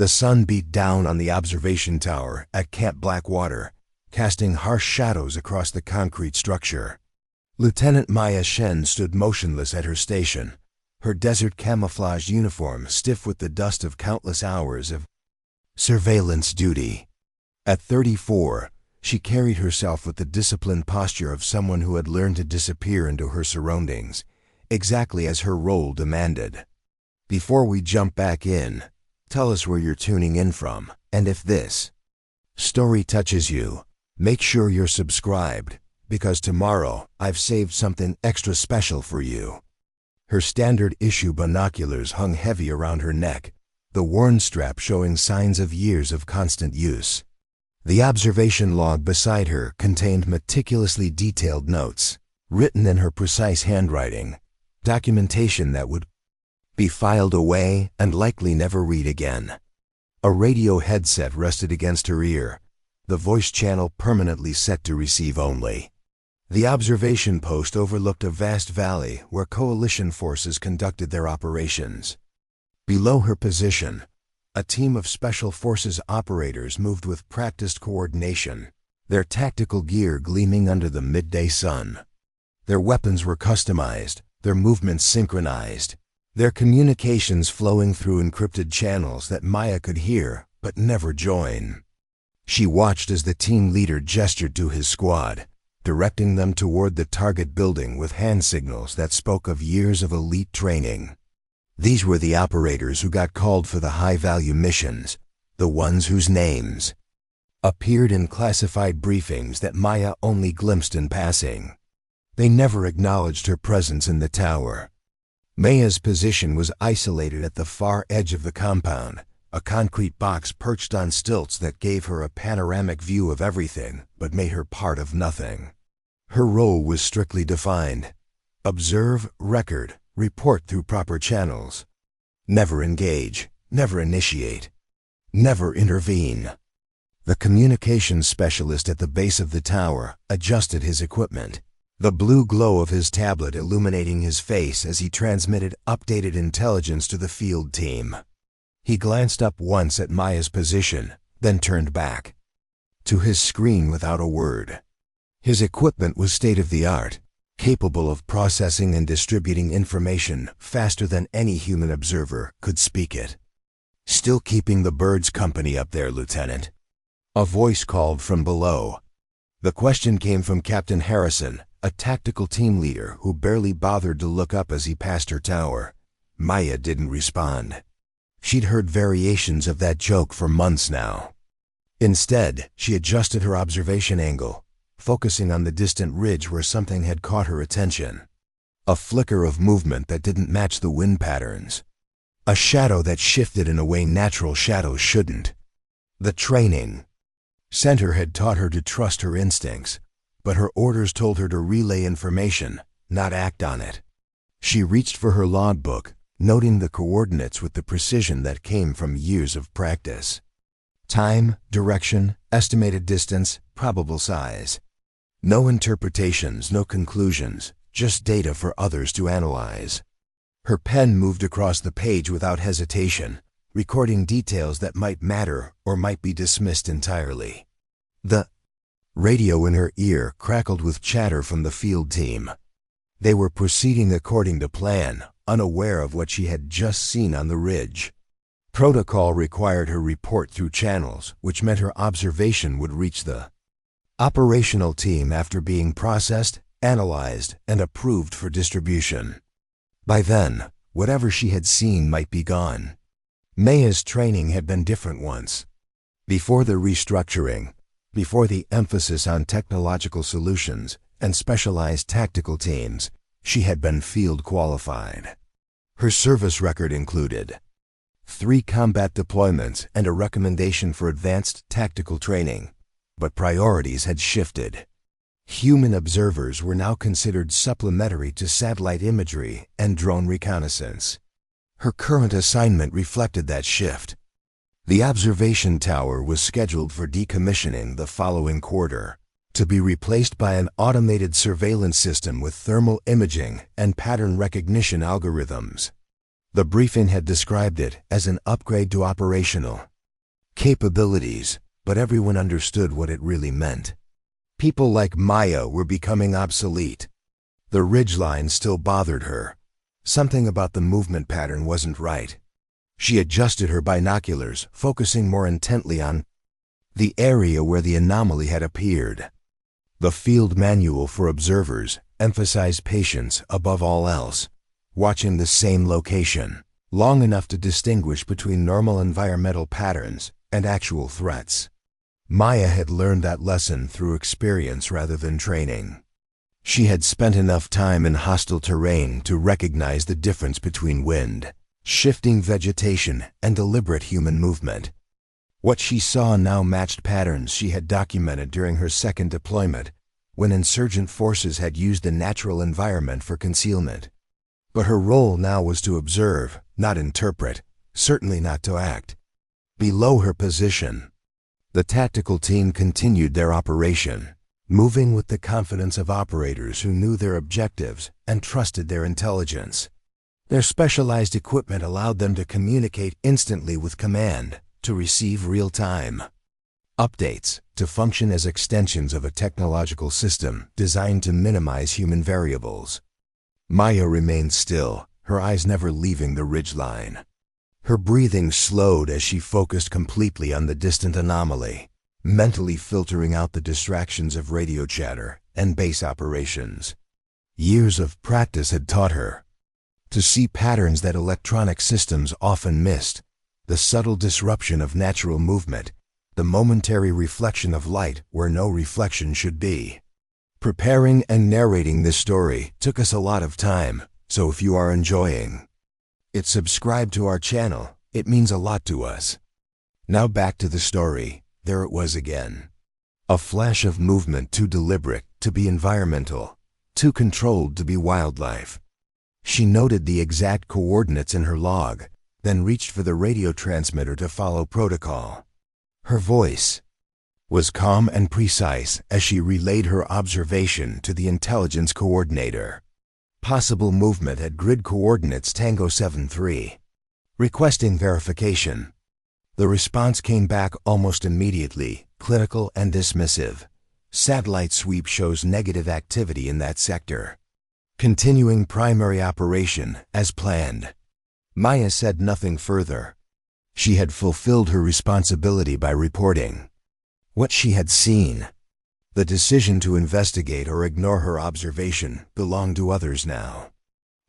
The sun beat down on the observation tower at Camp Blackwater, casting harsh shadows across the concrete structure. Lieutenant Maya Shen stood motionless at her station, her desert camouflage uniform stiff with the dust of countless hours of surveillance duty. At 34, she carried herself with the disciplined posture of someone who had learned to disappear into her surroundings, exactly as her role demanded. Before we jump back in, tell us where you're tuning in from, and if this story touches you, make sure you're subscribed, because tomorrow I've saved something extra special for you. Her standard issue binoculars hung heavy around her neck, the worn strap showing signs of years of constant use. The observation log beside her contained meticulously detailed notes, written in her precise handwriting, documentation that would be filed away and likely never read again. A radio headset rested against her ear, the voice channel permanently set to receive only. The observation post overlooked a vast valley where coalition forces conducted their operations. Below her position, a team of Special Forces operators moved with practiced coordination, their tactical gear gleaming under the midday sun. Their weapons were customized, their movements synchronized, their communications flowing through encrypted channels that Maya could hear but never join. She watched as the team leader gestured to his squad, directing them toward the target building with hand signals that spoke of years of elite training. These were the operators who got called for the high-value missions, the ones whose names appeared in classified briefings that Maya only glimpsed in passing. They never acknowledged her presence in the tower. Maya's position was isolated at the far edge of the compound, a concrete box perched on stilts that gave her a panoramic view of everything but made her part of nothing. Her role was strictly defined. Observe, record, report through proper channels. Never engage, never initiate, never intervene. The communications specialist at the base of the tower adjusted his equipment, the blue glow of his tablet illuminating his face as he transmitted updated intelligence to the field team. He glanced up once at Maya's position, then turned back to his screen without a word. His equipment was state-of-the-art, capable of processing and distributing information faster than any human observer could speak it. "Still keeping the birds company up there, Lieutenant?" A voice called from below. The question came from Captain Harrison, a tactical team leader who barely bothered to look up as he passed her tower. Maya didn't respond. She'd heard variations of that joke for months now. Instead, she adjusted her observation angle, focusing on the distant ridge where something had caught her attention. A flicker of movement that didn't match the wind patterns. A shadow that shifted in a way natural shadows shouldn't. The training center had taught her to trust her instincts, but her orders told her to relay information, not act on it. She reached for her logbook, noting the coordinates with the precision that came from years of practice. Time, direction, estimated distance, probable size. No interpretations, no conclusions, just data for others to analyze. Her pen moved across the page without hesitation, recording details that might matter or might be dismissed entirely. The radio in her ear crackled with chatter from the field team. They were proceeding according to plan, unaware of what she had just seen on the ridge. Protocol required her report through channels, which meant her observation would reach the operational team after being processed, analyzed, and approved for distribution. By then, whatever she had seen might be gone. Maya's training had been different once. Before the restructuring, before the emphasis on technological solutions and specialized tactical teams, she had been field qualified. Her service record included 3 combat deployments and a recommendation for advanced tactical training, but priorities had shifted. Human observers were now considered supplementary to satellite imagery and drone reconnaissance. Her current assignment reflected that shift. The observation tower was scheduled for decommissioning the following quarter, to be replaced by an automated surveillance system with thermal imaging and pattern recognition algorithms. The briefing had described it as an upgrade to operational, capabilities, but everyone understood what it really meant. People like Maya were becoming obsolete. The ridgeline still bothered her. Something about the movement pattern wasn't right. She adjusted her binoculars, focusing more intently on the area where the anomaly had appeared. The field manual for observers emphasized patience above all else, watching the same location long enough to distinguish between normal environmental patterns and actual threats. Maya had learned that lesson through experience rather than training. She had spent enough time in hostile terrain to recognize the difference between wind, shifting vegetation, and deliberate human movement. What she saw now matched patterns she had documented during her second deployment, when insurgent forces had used the natural environment for concealment. But her role now was to observe, not interpret, certainly not to act. Below her position, the tactical team continued their operation, moving with the confidence of operators who knew their objectives and trusted their intelligence. Their specialized equipment allowed them to communicate instantly with command, to receive real-time updates, to function as extensions of a technological system designed to minimize human variables. Maya remained still, her eyes never leaving the ridgeline. Her breathing slowed as she focused completely on the distant anomaly, mentally filtering out the distractions of radio chatter and base operations. Years of practice had taught her to see patterns that electronic systems often missed, the subtle disruption of natural movement, the momentary reflection of light where no reflection should be. Preparing and narrating this story took us a lot of time, so if you are enjoying it, subscribe to our channel. It means a lot to us. Now back to the story. There it was again. A flash of movement too deliberate to be environmental, too controlled to be wildlife. She noted the exact coordinates in her log, then reached for the radio transmitter to follow protocol. Her voice was calm and precise as she relayed her observation to the intelligence coordinator. Possible movement at grid coordinates Tango 73. Requesting verification. The response came back almost immediately, clinical and dismissive. Satellite sweep shows negative activity in that sector. Continuing primary operation as planned. Maya said nothing further. She had fulfilled her responsibility by reporting what she had seen. The decision to investigate or ignore her observation belonged to others now.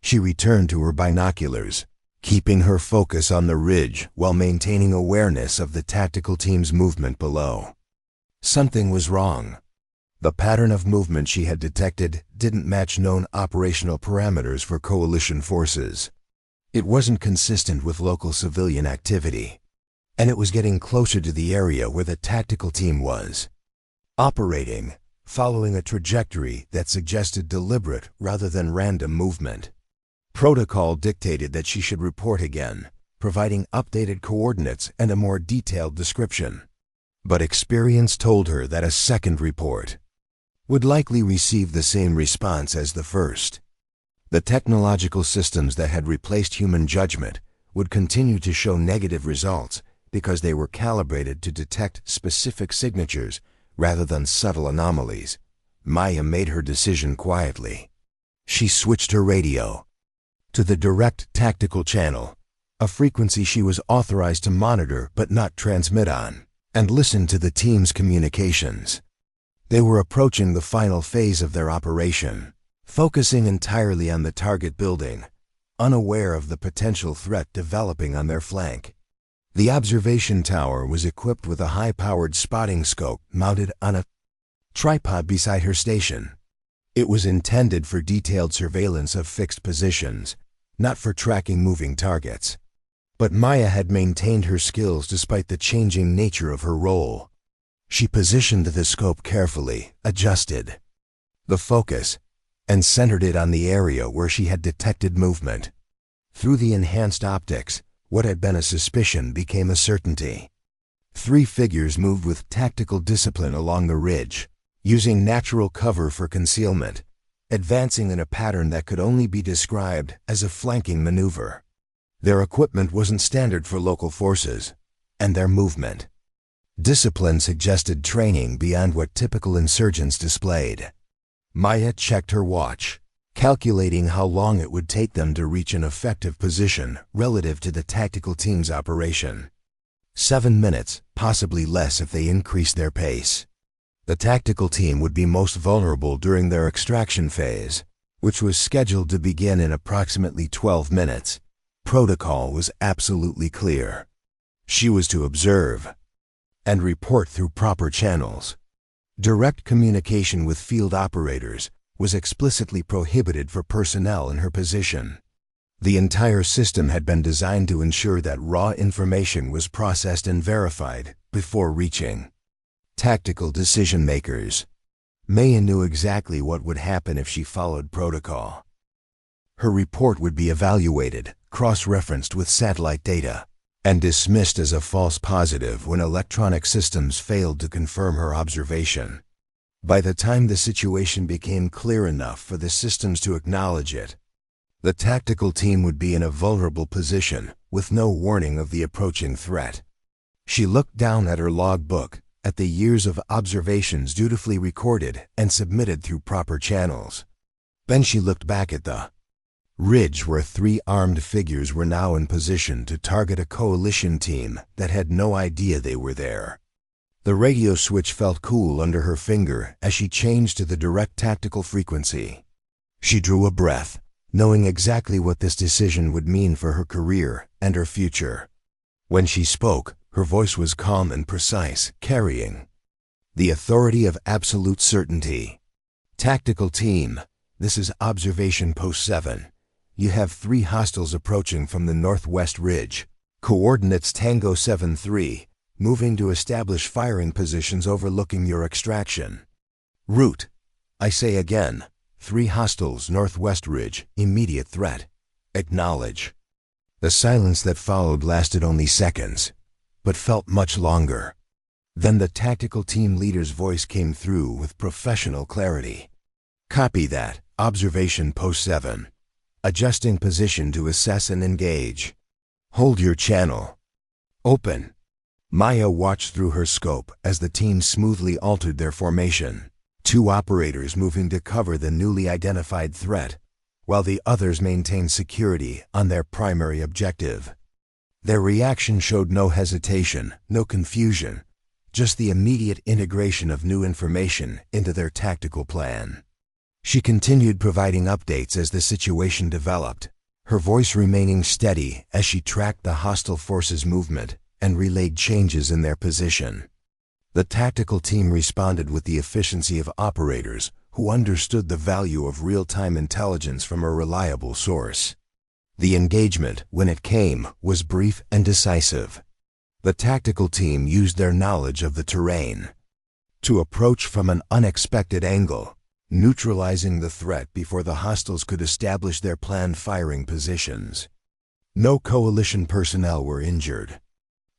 She returned to her binoculars, keeping her focus on the ridge while maintaining awareness of the tactical team's movement below. Something was wrong. The pattern of movement she had detected didn't match known operational parameters for coalition forces. It wasn't consistent with local civilian activity, and it was getting closer to the area where the tactical team was operating, following a trajectory that suggested deliberate rather than random movement. Protocol dictated that she should report again, providing updated coordinates and a more detailed description. But experience told her that a second report would likely receive the same response as the first. The technological systems that had replaced human judgment would continue to show negative results because they were calibrated to detect specific signatures rather than subtle anomalies. Maya made her decision quietly. She switched her radio to the direct tactical channel, a frequency she was authorized to monitor but not transmit on, and listened to the team's communications. They were approaching the final phase of their operation, focusing entirely on the target building, unaware of the potential threat developing on their flank. The observation tower was equipped with a high-powered spotting scope mounted on a tripod beside her station. It was intended for detailed surveillance of fixed positions, not for tracking moving targets. But Maya had maintained her skills despite the changing nature of her role. She positioned the scope carefully, adjusted the focus, and centered it on the area where she had detected movement. Through the enhanced optics, what had been a suspicion became a certainty. 3 figures moved with tactical discipline along the ridge, using natural cover for concealment, advancing in a pattern that could only be described as a flanking maneuver. Their equipment wasn't standard for local forces, and their movement Discipline suggested training beyond what typical insurgents displayed. Maya checked her watch, calculating how long it would take them to reach an effective position relative to the tactical team's operation. 7 minutes, possibly less if they increased their pace. The tactical team would be most vulnerable during their extraction phase, which was scheduled to begin in approximately 12 minutes. Protocol was absolutely clear. She was to observe and report through proper channels. Direct communication with field operators was explicitly prohibited for personnel in her position. The entire system had been designed to ensure that raw information was processed and verified before reaching tactical decision makers. Maya knew exactly what would happen if she followed protocol. Her report would be evaluated, cross-referenced with satellite data, and dismissed as a false positive when electronic systems failed to confirm her observation. By the time the situation became clear enough for the systems to acknowledge it, the tactical team would be in a vulnerable position with no warning of the approaching threat. She looked down at her logbook, at the years of observations dutifully recorded and submitted through proper channels. Then she looked back at the ridge where 3 armed figures were now in position to target a coalition team that had no idea they were there. The radio switch felt cool under her finger as she changed to the direct tactical frequency. She drew a breath, knowing exactly what this decision would mean for her career and her future. When she spoke, her voice was calm and precise, carrying the authority of absolute certainty. Tactical team, this is Observation Post 7. You have 3 hostiles approaching from the northwest ridge. Coordinates Tango 7-3, moving to establish firing positions overlooking your extraction. Route, I say again, 3 hostiles northwest ridge, immediate threat. Acknowledge. The silence that followed lasted only seconds, but felt much longer. Then the tactical team leader's voice came through with professional clarity. Copy that, Observation Post 7. Adjusting position to assess and engage. Hold your channel open. Maya watched through her scope as the team smoothly altered their formation. 2 operators moving to cover the newly identified threat, while the others maintained security on their primary objective. Their reaction showed no hesitation, no confusion, just the immediate integration of new information into their tactical plan. She continued providing updates as the situation developed, her voice remaining steady as she tracked the hostile forces' movement and relayed changes in their position. The tactical team responded with the efficiency of operators who understood the value of real-time intelligence from a reliable source. The engagement, when it came, was brief and decisive. The tactical team used their knowledge of the terrain to approach from an unexpected angle, neutralizing the threat before the hostiles could establish their planned firing positions. No coalition personnel were injured.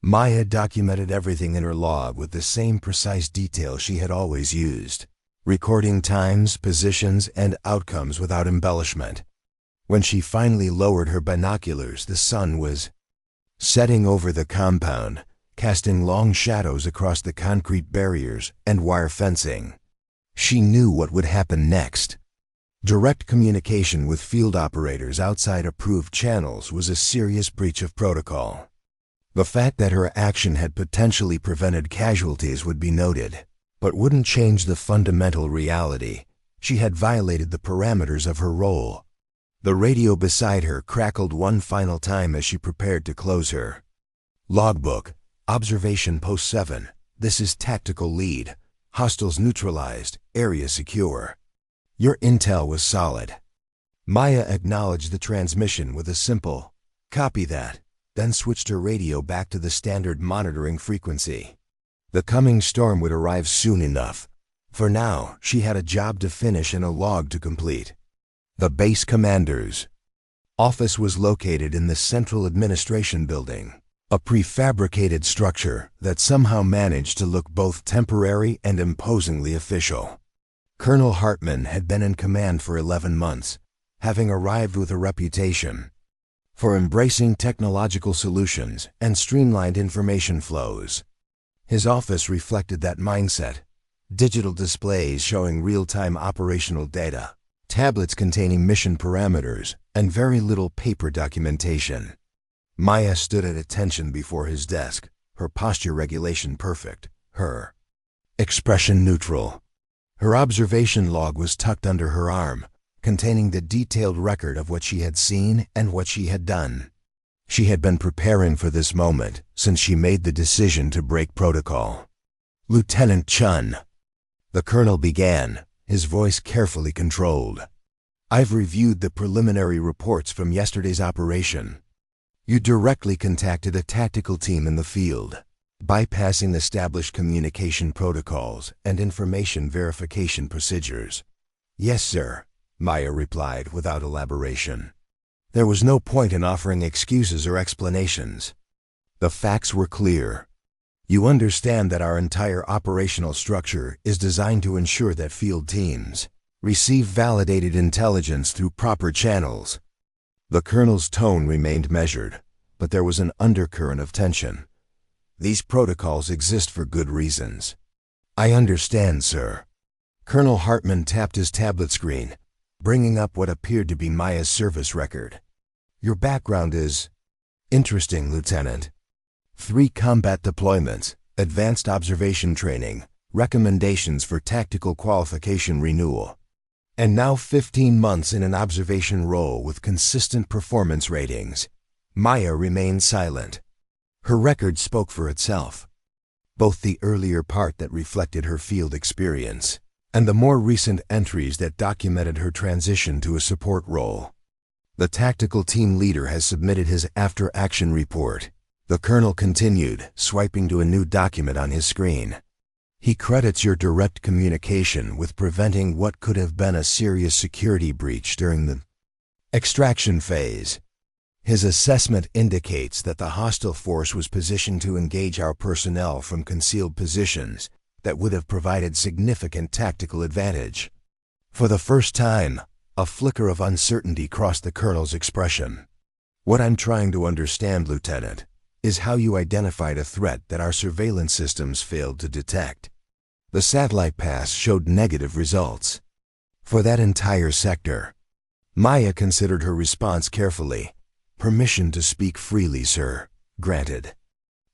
Maya documented everything in her log with the same precise detail she had always used, recording times, positions, and outcomes without embellishment. When she finally lowered her binoculars, the sun was setting over the compound, casting long shadows across the concrete barriers and wire fencing. She knew what would happen next. Direct communication with field operators outside approved channels was a serious breach of protocol. The fact that her action had potentially prevented casualties would be noted, but wouldn't change the fundamental reality. She had violated the parameters of her role. The radio beside her crackled one final time as she prepared to close her logbook. Observation Post 7. This is Tactical Lead. Hostiles neutralized. Area secure. Your intel was solid. Maya acknowledged the transmission with a simple, "Copy that," then switched her radio back to the standard monitoring frequency. The coming storm would arrive soon enough. For now, she had a job to finish and a log to complete. The base commander's office was located in the Central Administration Building, a prefabricated structure that somehow managed to look both temporary and imposingly official. Colonel Hartman had been in command for 11 months, having arrived with a reputation for embracing technological solutions and streamlined information flows. His office reflected that mindset. Digital displays showing real-time operational data, tablets containing mission parameters, and very little paper documentation. Maya stood at attention before his desk, her posture regulation perfect, her expression neutral. Her observation log was tucked under her arm, containing the detailed record of what she had seen and what she had done. She had been preparing for this moment since she made the decision to break protocol. "Lieutenant Chun," the colonel began, his voice carefully controlled. "I've reviewed the preliminary reports from yesterday's operation. You directly contacted a tactical team in the field, bypassing established communication protocols and information verification procedures." "Yes, sir," Maya replied without elaboration. There was no point in offering excuses or explanations. The facts were clear. "You understand that our entire operational structure is designed to ensure that field teams receive validated intelligence through proper channels." The colonel's tone remained measured, but there was an undercurrent of tension. "These protocols exist for good reasons." "I understand, sir." Colonel Hartman tapped his tablet screen, bringing up what appeared to be Maya's service record. "Your background is interesting, Lieutenant. 3 combat deployments, advanced observation training, recommendations for tactical qualification renewal, and now 15 months in an observation role with consistent performance ratings." Maya remained silent. Her record spoke for itself. Both the earlier part that reflected her field experience and the more recent entries that documented her transition to a support role. "The tactical team leader has submitted his after-action report," the colonel continued, swiping to a new document on his screen. "He credits your direct communication with preventing what could have been a serious security breach during the extraction phase. His assessment indicates that the hostile force was positioned to engage our personnel from concealed positions that would have provided significant tactical advantage." For the first time, a flicker of uncertainty crossed the colonel's expression. "What I'm trying to understand, Lieutenant, is how you identified a threat that our surveillance systems failed to detect. The satellite pass showed negative results for that entire sector." Maya considered her response carefully. "Permission to speak freely, sir. Granted.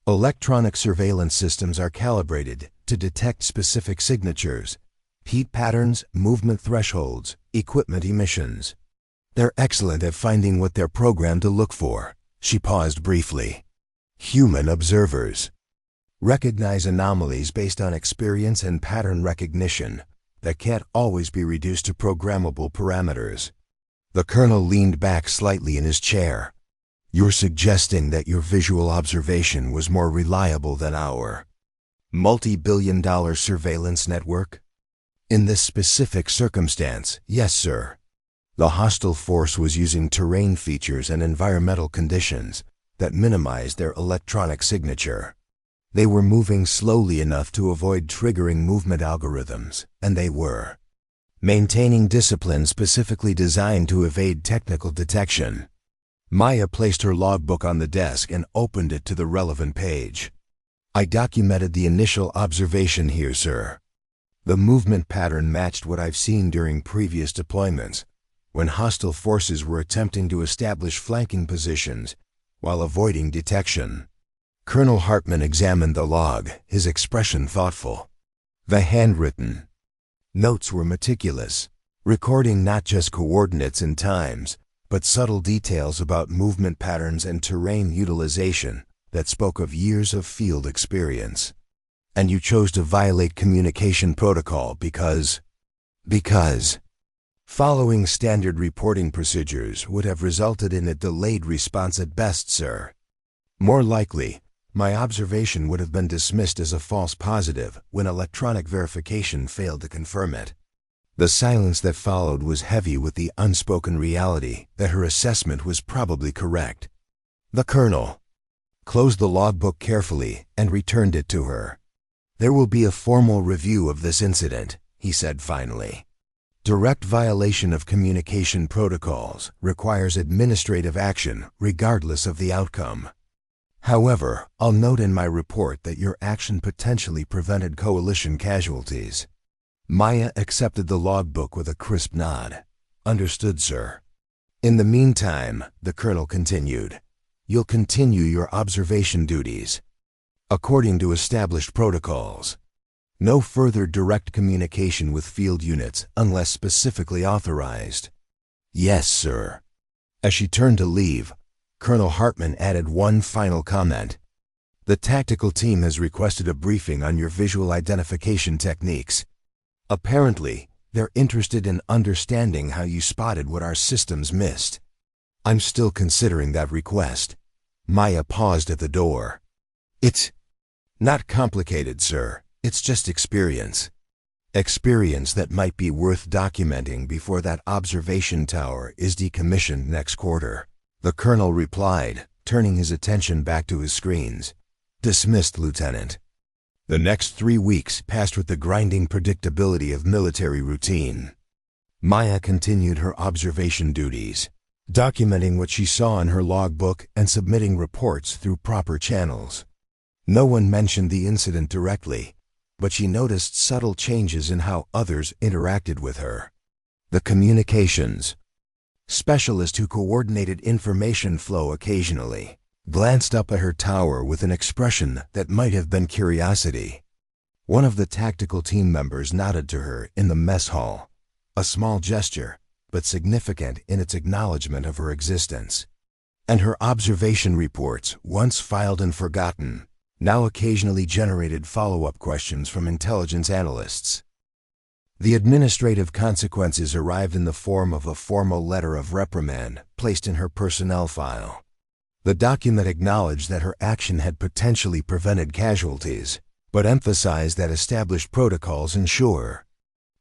Electronic surveillance systems are calibrated to detect specific signatures, heat patterns, movement thresholds, equipment emissions. They're excellent at finding what they're programmed to look for." She paused briefly. "Human observers recognize anomalies based on experience and pattern recognition that can't always be reduced to programmable parameters." The colonel leaned back slightly in his chair. "You're suggesting that your visual observation was more reliable than our multi-billion-dollar surveillance network?" "In this specific circumstance, yes, sir. The hostile force was using terrain features and environmental conditions that minimized their electronic signature. They were moving slowly enough to avoid triggering movement algorithms, and they were maintaining discipline specifically designed to evade technical detection." Maya placed her logbook on the desk and opened it to the relevant page. "I documented the initial observation here, sir. The movement pattern matched what I've seen during previous deployments, when hostile forces were attempting to establish flanking positions while avoiding detection." Colonel Hartman examined the log, his expression thoughtful. The handwritten notes were meticulous, recording not just coordinates and times, but subtle details about movement patterns and terrain utilization that spoke of years of field experience. "And you chose to violate communication protocol because following standard reporting procedures would have resulted in a delayed response at best, sir. More likely, my observation would have been dismissed as a false positive when electronic verification failed to confirm it." The silence that followed was heavy with the unspoken reality that her assessment was probably correct. The colonel closed the logbook carefully and returned it to her. "There will be a formal review of this incident," he said finally. "Direct violation of communication protocols requires administrative action regardless of the outcome." However, I'll note in my report that your action potentially prevented coalition casualties. Maya accepted the logbook with a crisp nod. Understood, sir. In the meantime, the colonel continued, you'll continue your observation duties. According to established protocols. No further direct communication with field units unless specifically authorized. Yes, sir. As she turned to leave, Colonel Hartman added one final comment. The tactical team has requested a briefing on your visual identification techniques. Apparently, they're interested in understanding how you spotted what our systems missed. I'm still considering that request. Maya paused at the door. It's not complicated, sir. It's just experience. Experience that might be worth documenting before that observation tower is decommissioned next quarter. The colonel replied, turning his attention back to his screens. Dismissed, Lieutenant. The next 3 weeks passed with the grinding predictability of military routine. Maya continued her observation duties, documenting what she saw in her logbook and submitting reports through proper channels. No one mentioned the incident directly, but she noticed subtle changes in how others interacted with her. The communications specialist who coordinated information flow occasionally glanced up at her tower with an expression that might have been curiosity. One of the tactical team members nodded to her in the mess hall, a small gesture, but significant in its acknowledgement of her existence. And her observation reports, once filed and forgotten, now occasionally generated follow-up questions from intelligence analysts. The administrative consequences arrived in the form of a formal letter of reprimand placed in her personnel file. The document acknowledged that her action had potentially prevented casualties, but emphasized that established protocols ensure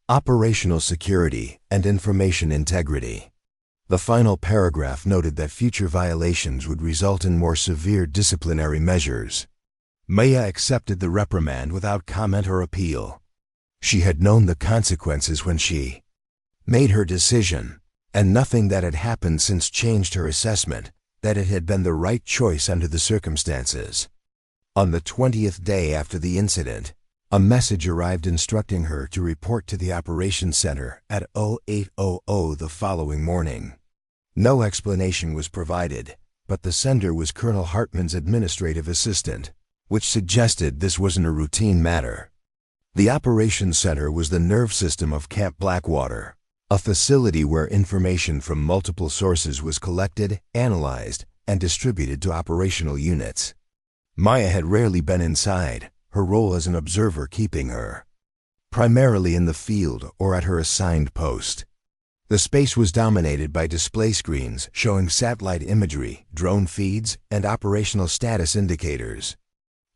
operational security and information integrity. The final paragraph noted that future violations would result in more severe disciplinary measures. Maya accepted the reprimand without comment or appeal. She had known the consequences when she made her decision, and nothing that had happened since changed her assessment that it had been the right choice under the circumstances. On the 20th day after the incident, a message arrived instructing her to report to the operations center at 0800 the following morning. No explanation was provided, but the sender was Colonel Hartman's administrative assistant, which suggested this wasn't a routine matter. The operations center was the nerve system of Camp Blackwater, a facility where information from multiple sources was collected, analyzed, and distributed to operational units. Maya had rarely been inside, her role as an observer keeping her primarily in the field or at her assigned post. The space was dominated by display screens showing satellite imagery, drone feeds, and operational status indicators.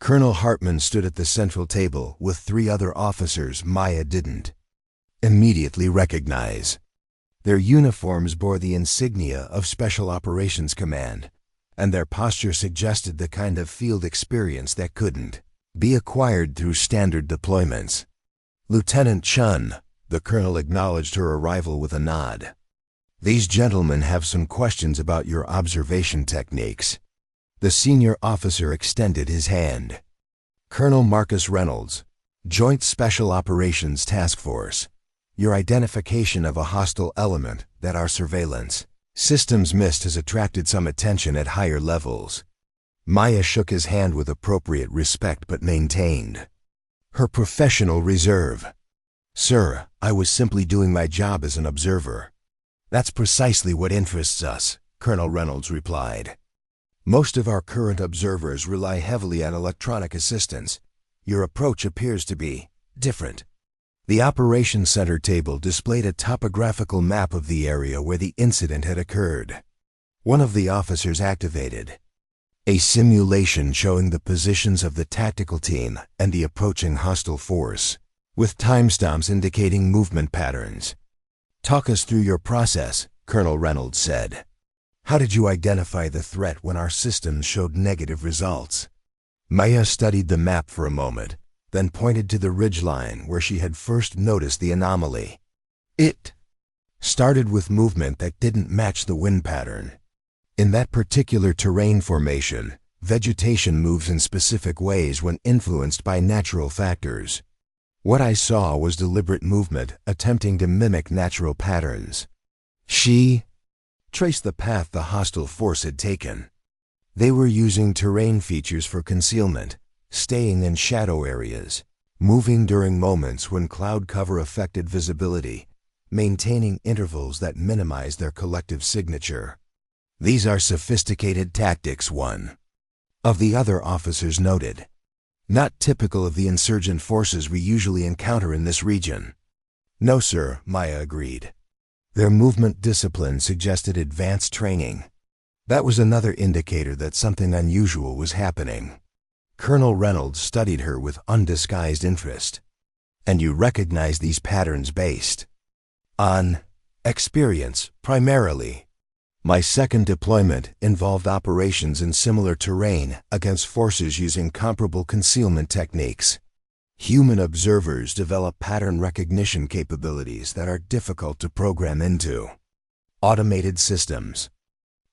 Colonel Hartman stood at the central table with 3 other officers Maya didn't immediately recognize. Their uniforms bore the insignia of Special Operations Command, and their posture suggested the kind of field experience that couldn't be acquired through standard deployments. Lieutenant Chun, the colonel acknowledged her arrival with a nod. These gentlemen have some questions about your observation techniques. The senior officer extended his hand. Colonel Marcus Reynolds, Joint Special Operations Task Force. Your identification of a hostile element that our surveillance systems missed has attracted some attention at higher levels. Maya shook his hand with appropriate respect but maintained her professional reserve. Sir, I was simply doing my job as an observer. That's precisely what interests us, Colonel Reynolds replied. Most of our current observers rely heavily on electronic assistance. Your approach appears to be different. The Operations Center table displayed a topographical map of the area where the incident had occurred. One of the officers activated a simulation showing the positions of the tactical team and the approaching hostile force, with timestamps indicating movement patterns. Talk us through your process, Colonel Reynolds said. How did you identify the threat when our systems showed negative results? Maya studied the map for a moment, then pointed to the ridgeline where she had first noticed the anomaly. It started with movement that didn't match the wind pattern. In that particular terrain formation, Vegetation moves in specific ways when influenced by natural factors. What I saw was deliberate movement attempting to mimic natural patterns. She traced the path the hostile force had taken. They were using terrain features for concealment, staying in shadow areas, moving during moments when cloud cover affected visibility, maintaining intervals that minimize their collective signature. These are sophisticated tactics, one of the other officers noted. Not typical of the insurgent forces we usually encounter in this region. No, sir, Maya agreed. Their movement discipline suggested advanced training. That was another indicator that something unusual was happening. Colonel Reynolds studied her with undisguised interest. And you recognize these patterns based on experience, primarily. My second deployment involved operations in similar terrain against forces using comparable concealment techniques. Human observers develop pattern recognition capabilities that are difficult to program into automated systems.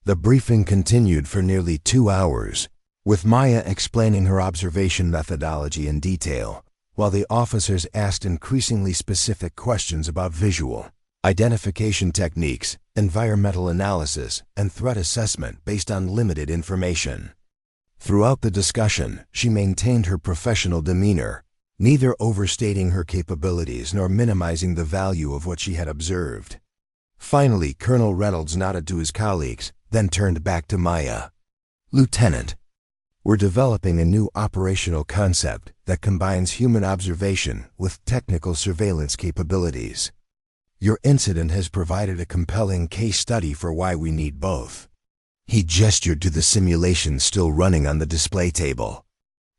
The briefing continued for nearly 2 hours, with Maya explaining her observation methodology in detail, while the officers asked increasingly specific questions about visual identification techniques, environmental analysis, and threat assessment based on limited information. Throughout the discussion, she maintained her professional demeanor, neither overstating her capabilities nor minimizing the value of what she had observed. Finally, Colonel Reynolds nodded to his colleagues, then turned back to Maya. Lieutenant, we're developing a new operational concept that combines human observation with technical surveillance capabilities. Your incident has provided a compelling case study for why we need both. He gestured to the simulation still running on the display table.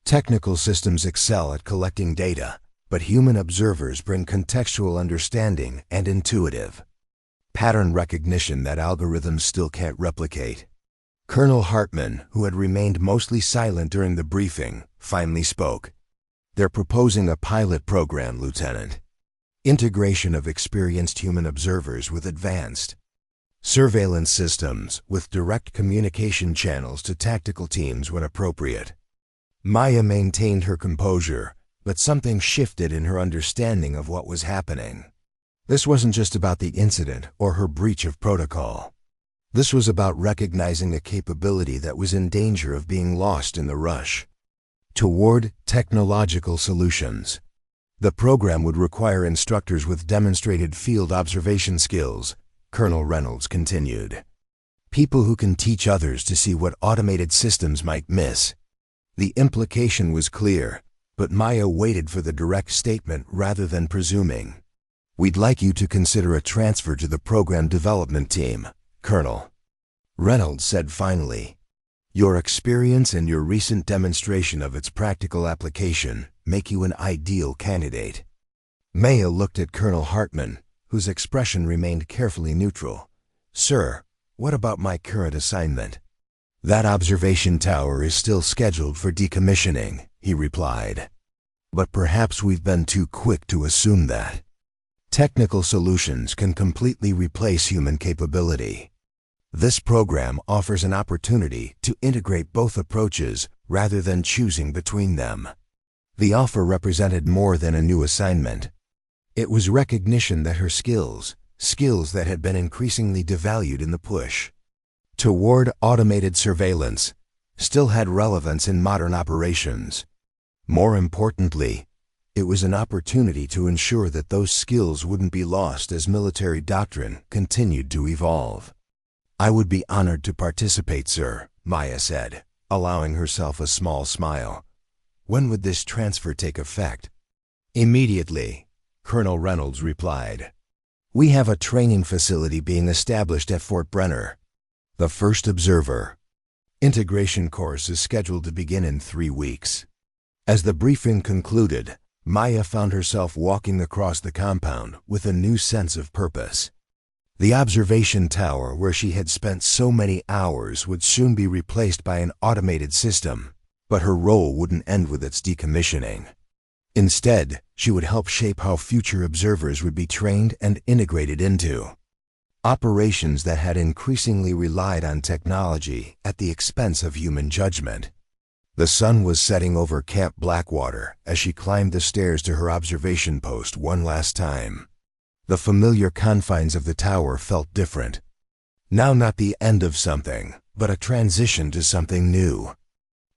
Technical systems excel at collecting data, but human observers bring contextual understanding and intuitive pattern recognition that algorithms still can't replicate. Colonel Hartman, who had remained mostly silent during the briefing, finally spoke. They're proposing a pilot program, Lieutenant. Integration of experienced human observers with advanced surveillance systems with direct communication channels to tactical teams when appropriate. Maya maintained her composure, but something shifted in her understanding of what was happening. This wasn't just about the incident or her breach of protocol. This was about recognizing a capability that was in danger of being lost in the rush toward technological solutions. The program would require instructors with demonstrated field observation skills, Colonel Reynolds continued. People who can teach others to see what automated systems might miss. The implication was clear, but Maya waited for the direct statement rather than presuming. We'd like you to consider a transfer to the program development team, Colonel Reynolds said finally. Your experience and your recent demonstration of its practical application make you an ideal candidate. Maya looked at Colonel Hartman, whose expression remained carefully neutral. Sir, what about my current assignment? That observation tower is still scheduled for decommissioning, he replied. But perhaps we've been too quick to assume that. Technical solutions can completely replace human capability. This program offers an opportunity to integrate both approaches rather than choosing between them. The offer represented more than a new assignment. It was recognition that her skills that had been increasingly devalued in the push toward automated surveillance, still had relevance in modern operations. More importantly, it was an opportunity to ensure that those skills wouldn't be lost as military doctrine continued to evolve. I would be honored to participate, sir, Maya said, allowing herself a small smile. When would this transfer take effect? Immediately, Colonel Reynolds replied. We have a training facility being established at Fort Brenner. The first observer integration course is scheduled to begin in 3 weeks. As the briefing concluded, Maya found herself walking across the compound with a new sense of purpose. The observation tower where she had spent so many hours would soon be replaced by an automated system, but her role wouldn't end with its decommissioning. Instead, she would help shape how future observers would be trained and integrated into operations that had increasingly relied on technology at the expense of human judgment. The sun was setting over Camp Blackwater as she climbed the stairs to her observation post one last time. The familiar confines of the tower felt different. Now not the end of something, but a transition to something new.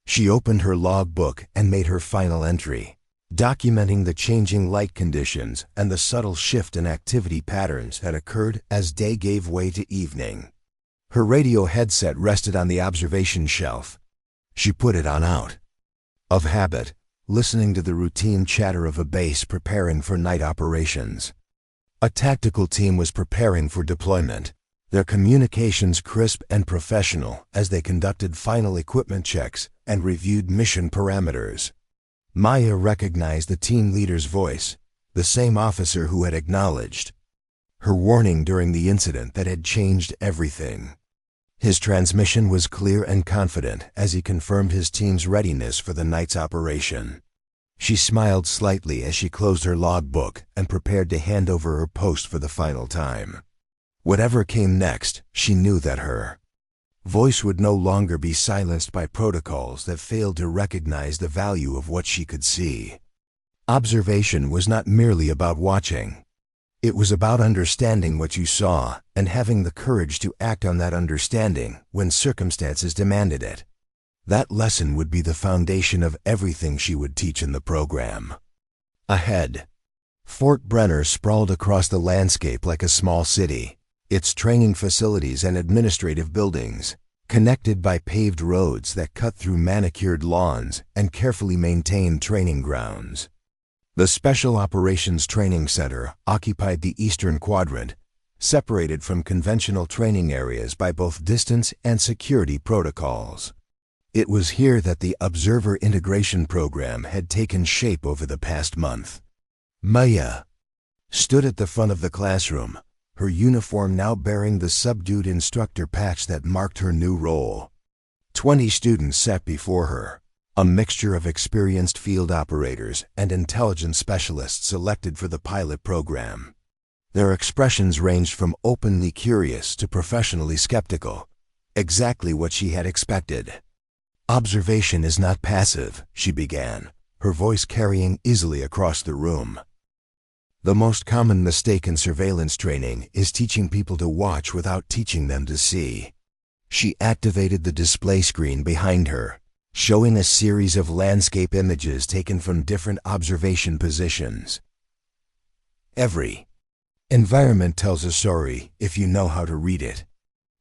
She opened her logbook and made her final entry, documenting the changing light conditions and the subtle shift in activity patterns that occurred as day gave way to evening. Her radio headset rested on the observation shelf. She put it on out. Of habit, listening to the routine chatter of a base preparing for night operations. A tactical team was preparing for deployment, their communications crisp and professional as they conducted final equipment checks and reviewed mission parameters. Maya recognized the team leader's voice, the same officer who had acknowledged her warning during the incident that had changed everything. His transmission was clear and confident as he confirmed his team's readiness for the night's operation. She smiled slightly as she closed her logbook and prepared to hand over her post for the final time. Whatever came next, she knew that her voice would no longer be silenced by protocols that failed to recognize the value of what she could see. Observation was not merely about watching. It was about understanding what you saw and having the courage to act on that understanding when circumstances demanded it. That lesson would be the foundation of everything she would teach in the program. Ahead, Fort Brenner sprawled across the landscape like a small city, its training facilities and administrative buildings, connected by paved roads that cut through manicured lawns and carefully maintained training grounds. The Special Operations Training Center occupied the eastern quadrant, separated from conventional training areas by both distance and security protocols. It was here that the Observer Integration Program had taken shape over the past month. Maya stood at the front of the classroom, her uniform now bearing the subdued instructor patch that marked her new role. 20 students sat before her, a mixture of experienced field operators and intelligence specialists selected for the pilot program. Their expressions ranged from openly curious to professionally skeptical, exactly what she had expected. "Observation is not passive," she began, her voice carrying easily across the room. "The most common mistake in surveillance training is teaching people to watch without teaching them to see." She activated the display screen behind her, showing a series of landscape images taken from different observation positions. Every environment tells a story if you know how to read it.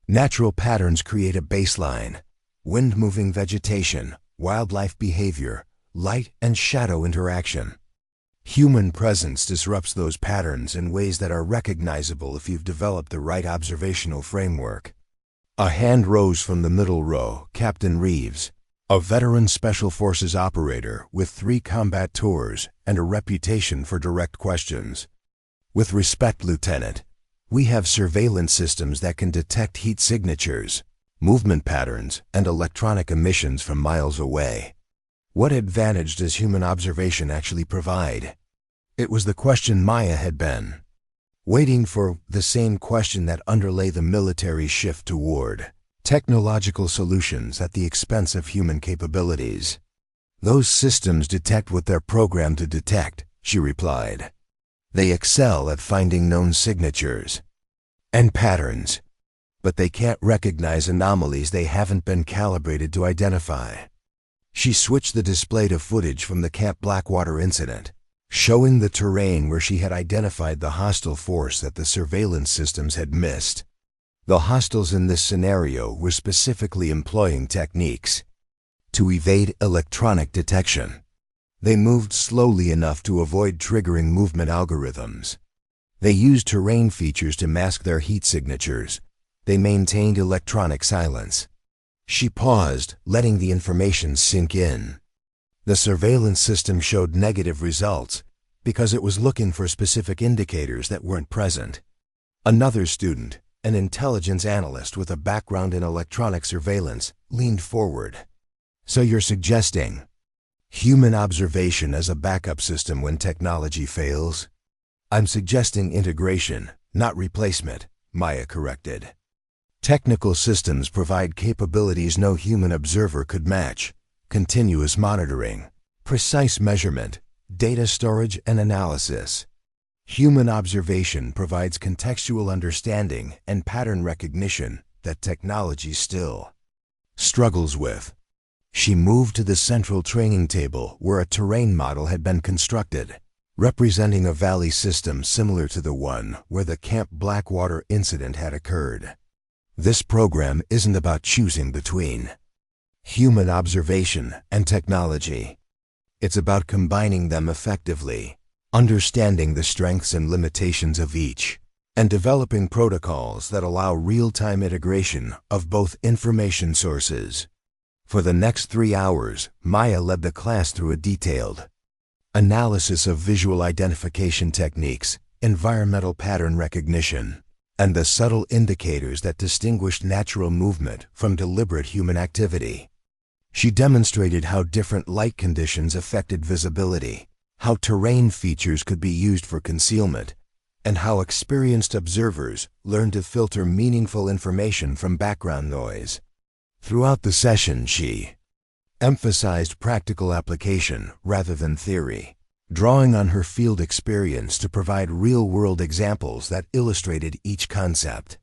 Natural patterns create a baseline: wind-moving vegetation, wildlife behavior, light and shadow interaction. Human presence disrupts those patterns in ways that are recognizable if you've developed the right observational framework. A hand rose from the middle row, Captain Reeves, a veteran Special Forces operator with 3 combat tours and a reputation for direct questions. "With respect, Lieutenant, we have surveillance systems that can detect heat signatures, movement patterns, and electronic emissions from miles away. What advantage does human observation actually provide?" It was the question Maya had been waiting for, the same question that underlay the military shift toward technological solutions at the expense of human capabilities. "Those systems detect what they're programmed to detect," she replied. "They excel at finding known signatures and patterns, but they can't recognize anomalies they haven't been calibrated to identify." She switched the display to footage from the Camp Blackwater incident, showing the terrain where she had identified the hostile force that the surveillance systems had missed. The hostiles in this scenario were specifically employing techniques to evade electronic detection. They moved slowly enough to avoid triggering movement algorithms. They used terrain features to mask their heat signatures. They maintained electronic silence. She paused, letting the information sink in. The surveillance system showed negative results because it was looking for specific indicators that weren't present. Another student, an intelligence analyst with a background in electronic surveillance, leaned forward. "So you're suggesting human observation as a backup system when technology fails?" "I'm suggesting integration, not replacement," Maya corrected. "Technical systems provide capabilities no human observer could match: continuous monitoring, precise measurement, data storage and analysis. Human observation provides contextual understanding and pattern recognition that technology still struggles with. She moved to the central training table where a terrain model had been constructed, representing a valley system similar to the one where the Camp Blackwater incident had occurred. This program isn't about choosing between human observation and technology. It's about combining them effectively, understanding the strengths and limitations of each, and developing protocols that allow real-time integration of both information sources. For the next 3 hours, Maya led the class through a detailed analysis of visual identification techniques, environmental pattern recognition, and the subtle indicators that distinguished natural movement from deliberate human activity. She demonstrated how different light conditions affected visibility, how terrain features could be used for concealment, and how experienced observers learned to filter meaningful information from background noise. Throughout the session, she emphasized practical application rather than theory, drawing on her field experience to provide real-world examples that illustrated each concept.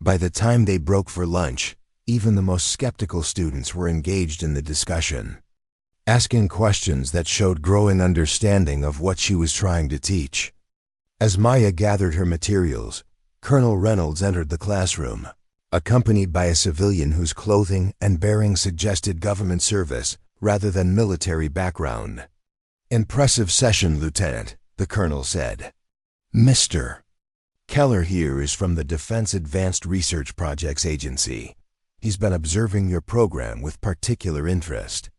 By the time they broke for lunch, even the most skeptical students were engaged in the discussion, asking questions that showed growing understanding of what she was trying to teach. As Maya gathered her materials, Colonel Reynolds entered the classroom, accompanied by a civilian whose clothing and bearing suggested government service rather than military background. "Impressive session, Lieutenant," the colonel said. "Mr. Keller here is from the Defense Advanced Research Projects Agency. He's been observing your program with particular interest."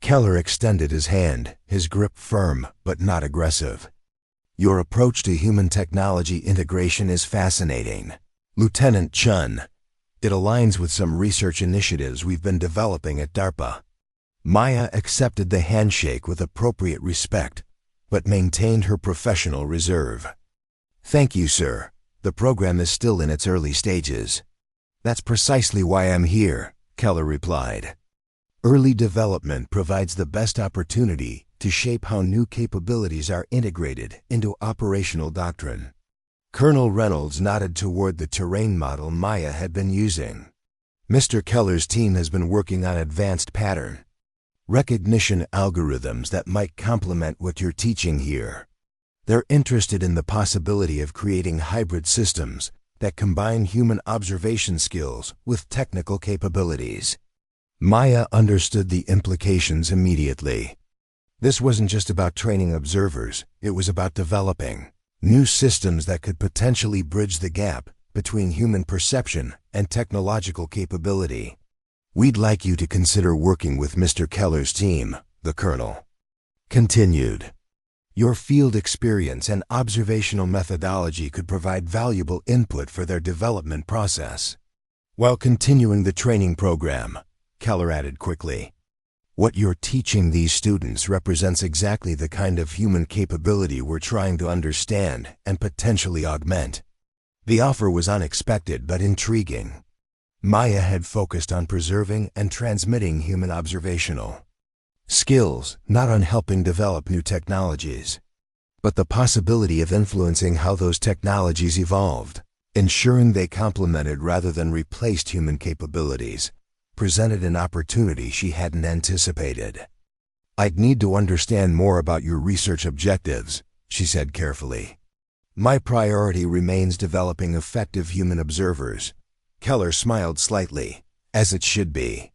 Keller extended his hand, his grip firm but not aggressive. "Your approach to human technology integration is fascinating, Lieutenant Chun. It aligns with some research initiatives we've been developing at DARPA." Maya accepted the handshake with appropriate respect, but maintained her professional reserve. "Thank you, sir. The program is still in its early stages." "That's precisely why I'm here," Keller replied. "Early development provides the best opportunity to shape how new capabilities are integrated into operational doctrine." Colonel Reynolds nodded toward the terrain model Maya had been using. "Mr. Keller's team has been working on advanced pattern recognition algorithms that might complement what you're teaching here. They're interested in the possibility of creating hybrid systems that combine human observation skills with technical capabilities." Maya understood the implications immediately. This wasn't just about training observers, it was about developing new systems that could potentially bridge the gap between human perception and technological capability. "We'd like you to consider working with Mr. Keller's team," the colonel continued. "Your field experience and observational methodology could provide valuable input for their development process." While continuing the training program, Keller added quickly, "What you're teaching these students represents exactly the kind of human capability we're trying to understand and potentially augment." The offer was unexpected but intriguing. Maya had focused on preserving and transmitting human observational skills, not on helping develop new technologies. But the possibility of influencing how those technologies evolved, ensuring they complemented rather than replaced human capabilities, presented an opportunity she hadn't anticipated. "I'd need to understand more about your research objectives," she said carefully. "My priority remains developing effective human observers." Keller smiled slightly, "As it should be.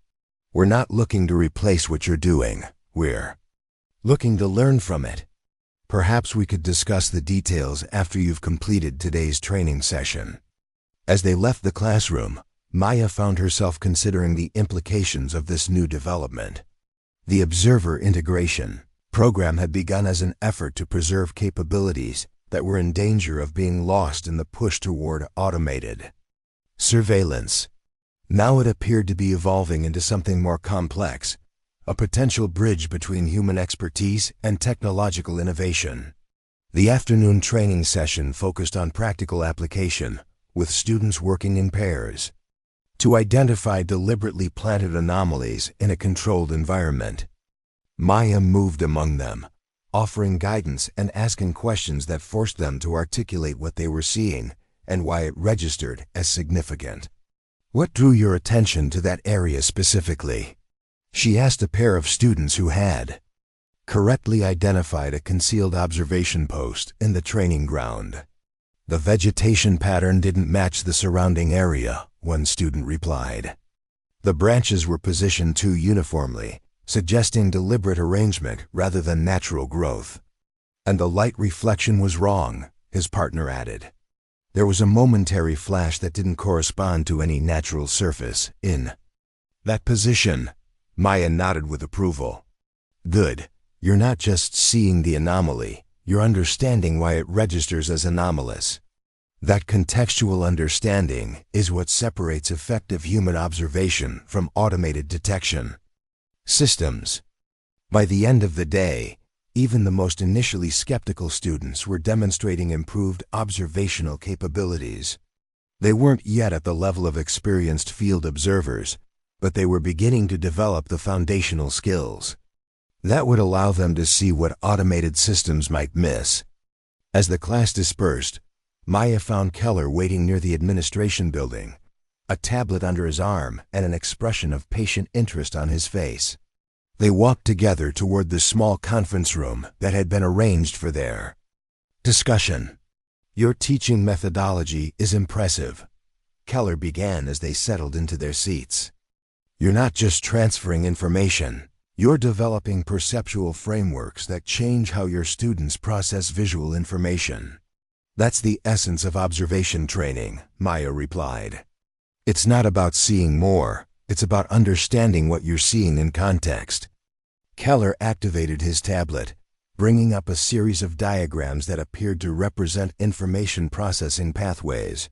We're not looking to replace what you're doing. We're looking to learn from it. Perhaps we could discuss the details after you've completed today's training session." As they left the classroom, Maya found herself considering the implications of this new development. The observer integration program had begun as an effort to preserve capabilities that were in danger of being lost in the push toward automated surveillance. Now it appeared to be evolving into something more complex, a potential bridge between human expertise and technological innovation. The afternoon training session focused on practical application, with students working in pairs. to identify deliberately planted anomalies in a controlled environment. Maya moved among them, offering guidance and asking questions that forced them to articulate what they were seeing and why it registered as significant. What drew your attention to that area specifically? She asked a pair of students who had correctly identified a concealed observation post in the training ground. The vegetation pattern didn't match the surrounding area, one student replied. The branches were positioned too uniformly, suggesting deliberate arrangement rather than natural growth. And the light reflection was wrong, his partner added. There was a momentary flash that didn't correspond to any natural surface in that position. Maya nodded with approval. Good. You're not just seeing the anomaly, you're understanding why it registers as anomalous. That contextual understanding is what separates effective human observation from automated detection. Systems. By the end of the day, even the most initially skeptical students were demonstrating improved observational capabilities. They weren't yet at the level of experienced field observers, but they were beginning to develop the foundational skills that would allow them to see what automated systems might miss. As the class dispersed, Maya found Keller waiting near the administration building, a tablet under his arm and an expression of patient interest on his face. They walked together toward the small conference room that had been arranged for their discussion. Your teaching methodology is impressive, Keller began as they settled into their seats. You're not just transferring information, you're developing perceptual frameworks that change how your students process visual information. That's the essence of observation training, Maya replied. It's not about seeing more, it's about understanding what you're seeing in context. Keller activated his tablet, bringing up a series of diagrams that appeared to represent information processing pathways.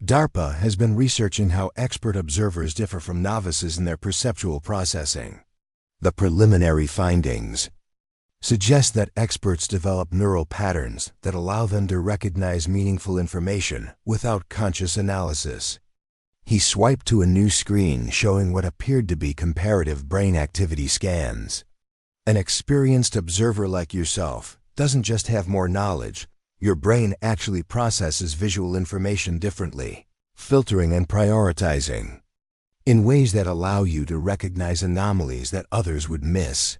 DARPA has been researching how expert observers differ from novices in their perceptual processing. The preliminary findings suggest that experts develop neural patterns that allow them to recognize meaningful information without conscious analysis. He swiped to a new screen showing what appeared to be comparative brain activity scans. An experienced observer like yourself doesn't just have more knowledge, your brain actually processes visual information differently, filtering and prioritizing in ways that allow you to recognize anomalies that others would miss.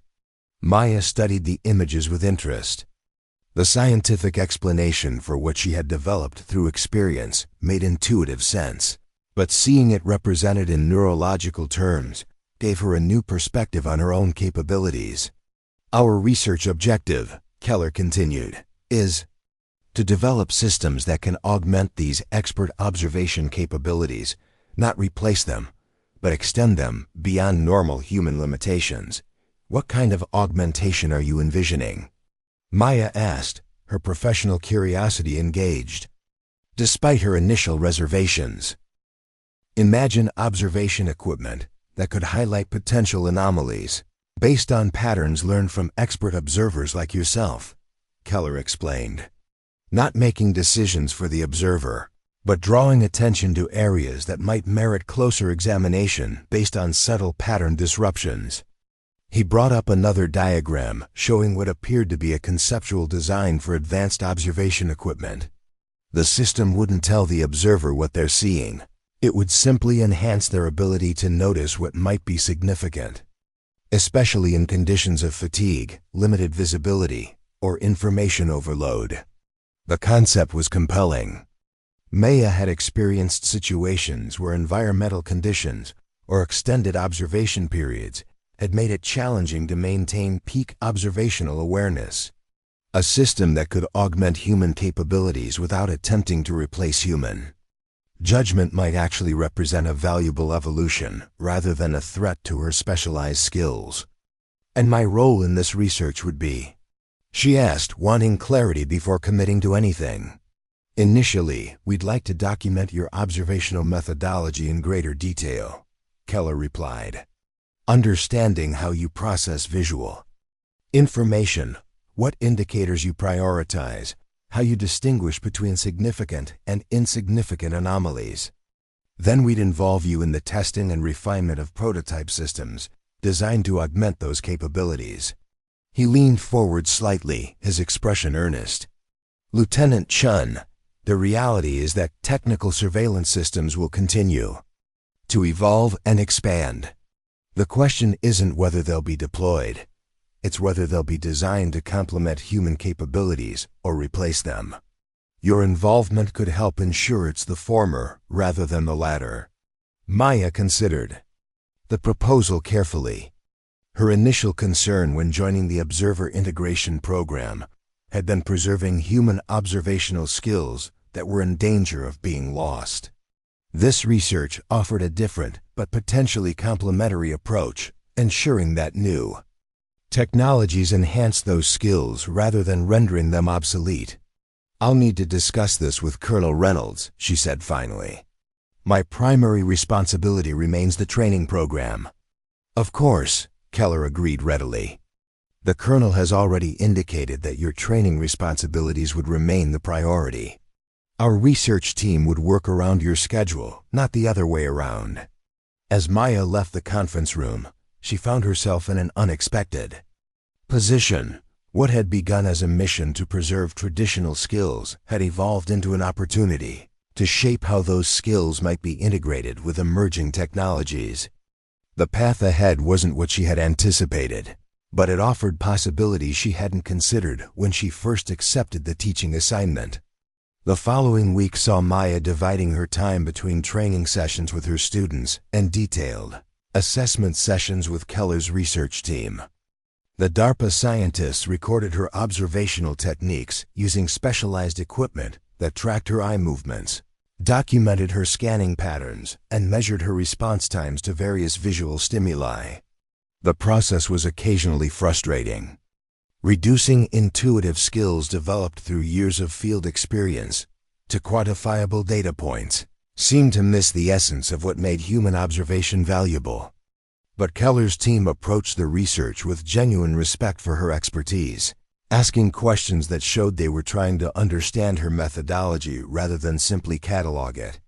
Maya studied the images with interest. The scientific explanation for what she had developed through experience made intuitive sense, but seeing it represented in neurological terms gave her a new perspective on her own capabilities. Our research objective, Keller continued, is to develop systems that can augment these expert observation capabilities, not replace them, but extend them beyond normal human limitations. What kind of augmentation are you envisioning? Maya asked, her professional curiosity engaged. Despite her initial reservations, imagine observation equipment that could highlight potential anomalies based on patterns learned from expert observers like yourself, Keller explained. Not making decisions for the observer, but drawing attention to areas that might merit closer examination based on subtle pattern disruptions. He brought up another diagram showing what appeared to be a conceptual design for advanced observation equipment. The system wouldn't tell the observer what they're seeing. It would simply enhance their ability to notice what might be significant, especially in conditions of fatigue, limited visibility, or information overload. The concept was compelling. Maya had experienced situations where environmental conditions or extended observation periods had made it challenging to maintain peak observational awareness. A system that could augment human capabilities without attempting to replace human judgment might actually represent a valuable evolution rather than a threat to her specialized skills. And my role in this research would be? She asked, wanting clarity before committing to anything. Initially, we'd like to document your observational methodology in greater detail, Keller replied. Understanding how you process visual information, what indicators you prioritize, how you distinguish between significant and insignificant anomalies. Then we'd involve you in the testing and refinement of prototype systems designed to augment those capabilities. He leaned forward slightly, his expression earnest. Lieutenant Chun, the reality is that technical surveillance systems will continue to evolve and expand. The question isn't whether they'll be deployed. It's whether they'll be designed to complement human capabilities or replace them. Your involvement could help ensure it's the former rather than the latter. Maya considered the proposal carefully. Her initial concern when joining the Observer Integration Program had been preserving human observational skills that were in danger of being lost. This research offered a different but potentially complementary approach, ensuring that new technologies enhance those skills rather than rendering them obsolete. "I'll need to discuss this with Colonel Reynolds," she said finally. "My primary responsibility remains the training program." "Of course," Keller agreed readily. "The Colonel has already indicated that your training responsibilities would remain the priority. Our research team would work around your schedule, not the other way around." As Maya left the conference room, she found herself in an unexpected position. What had begun as a mission to preserve traditional skills had evolved into an opportunity to shape how those skills might be integrated with emerging technologies. The path ahead wasn't what she had anticipated, but it offered possibilities she hadn't considered when she first accepted the teaching assignment. The following week saw Maya dividing her time between training sessions with her students and detailed assessment sessions with Keller's research team. The DARPA scientists recorded her observational techniques using specialized equipment that tracked her eye movements, documented her scanning patterns, and measured her response times to various visual stimuli. The process was occasionally frustrating. Reducing intuitive skills developed through years of field experience to quantifiable data points seemed to miss the essence of what made human observation valuable. But Keller's team approached the research with genuine respect for her expertise, asking questions that showed they were trying to understand her methodology rather than simply catalog it.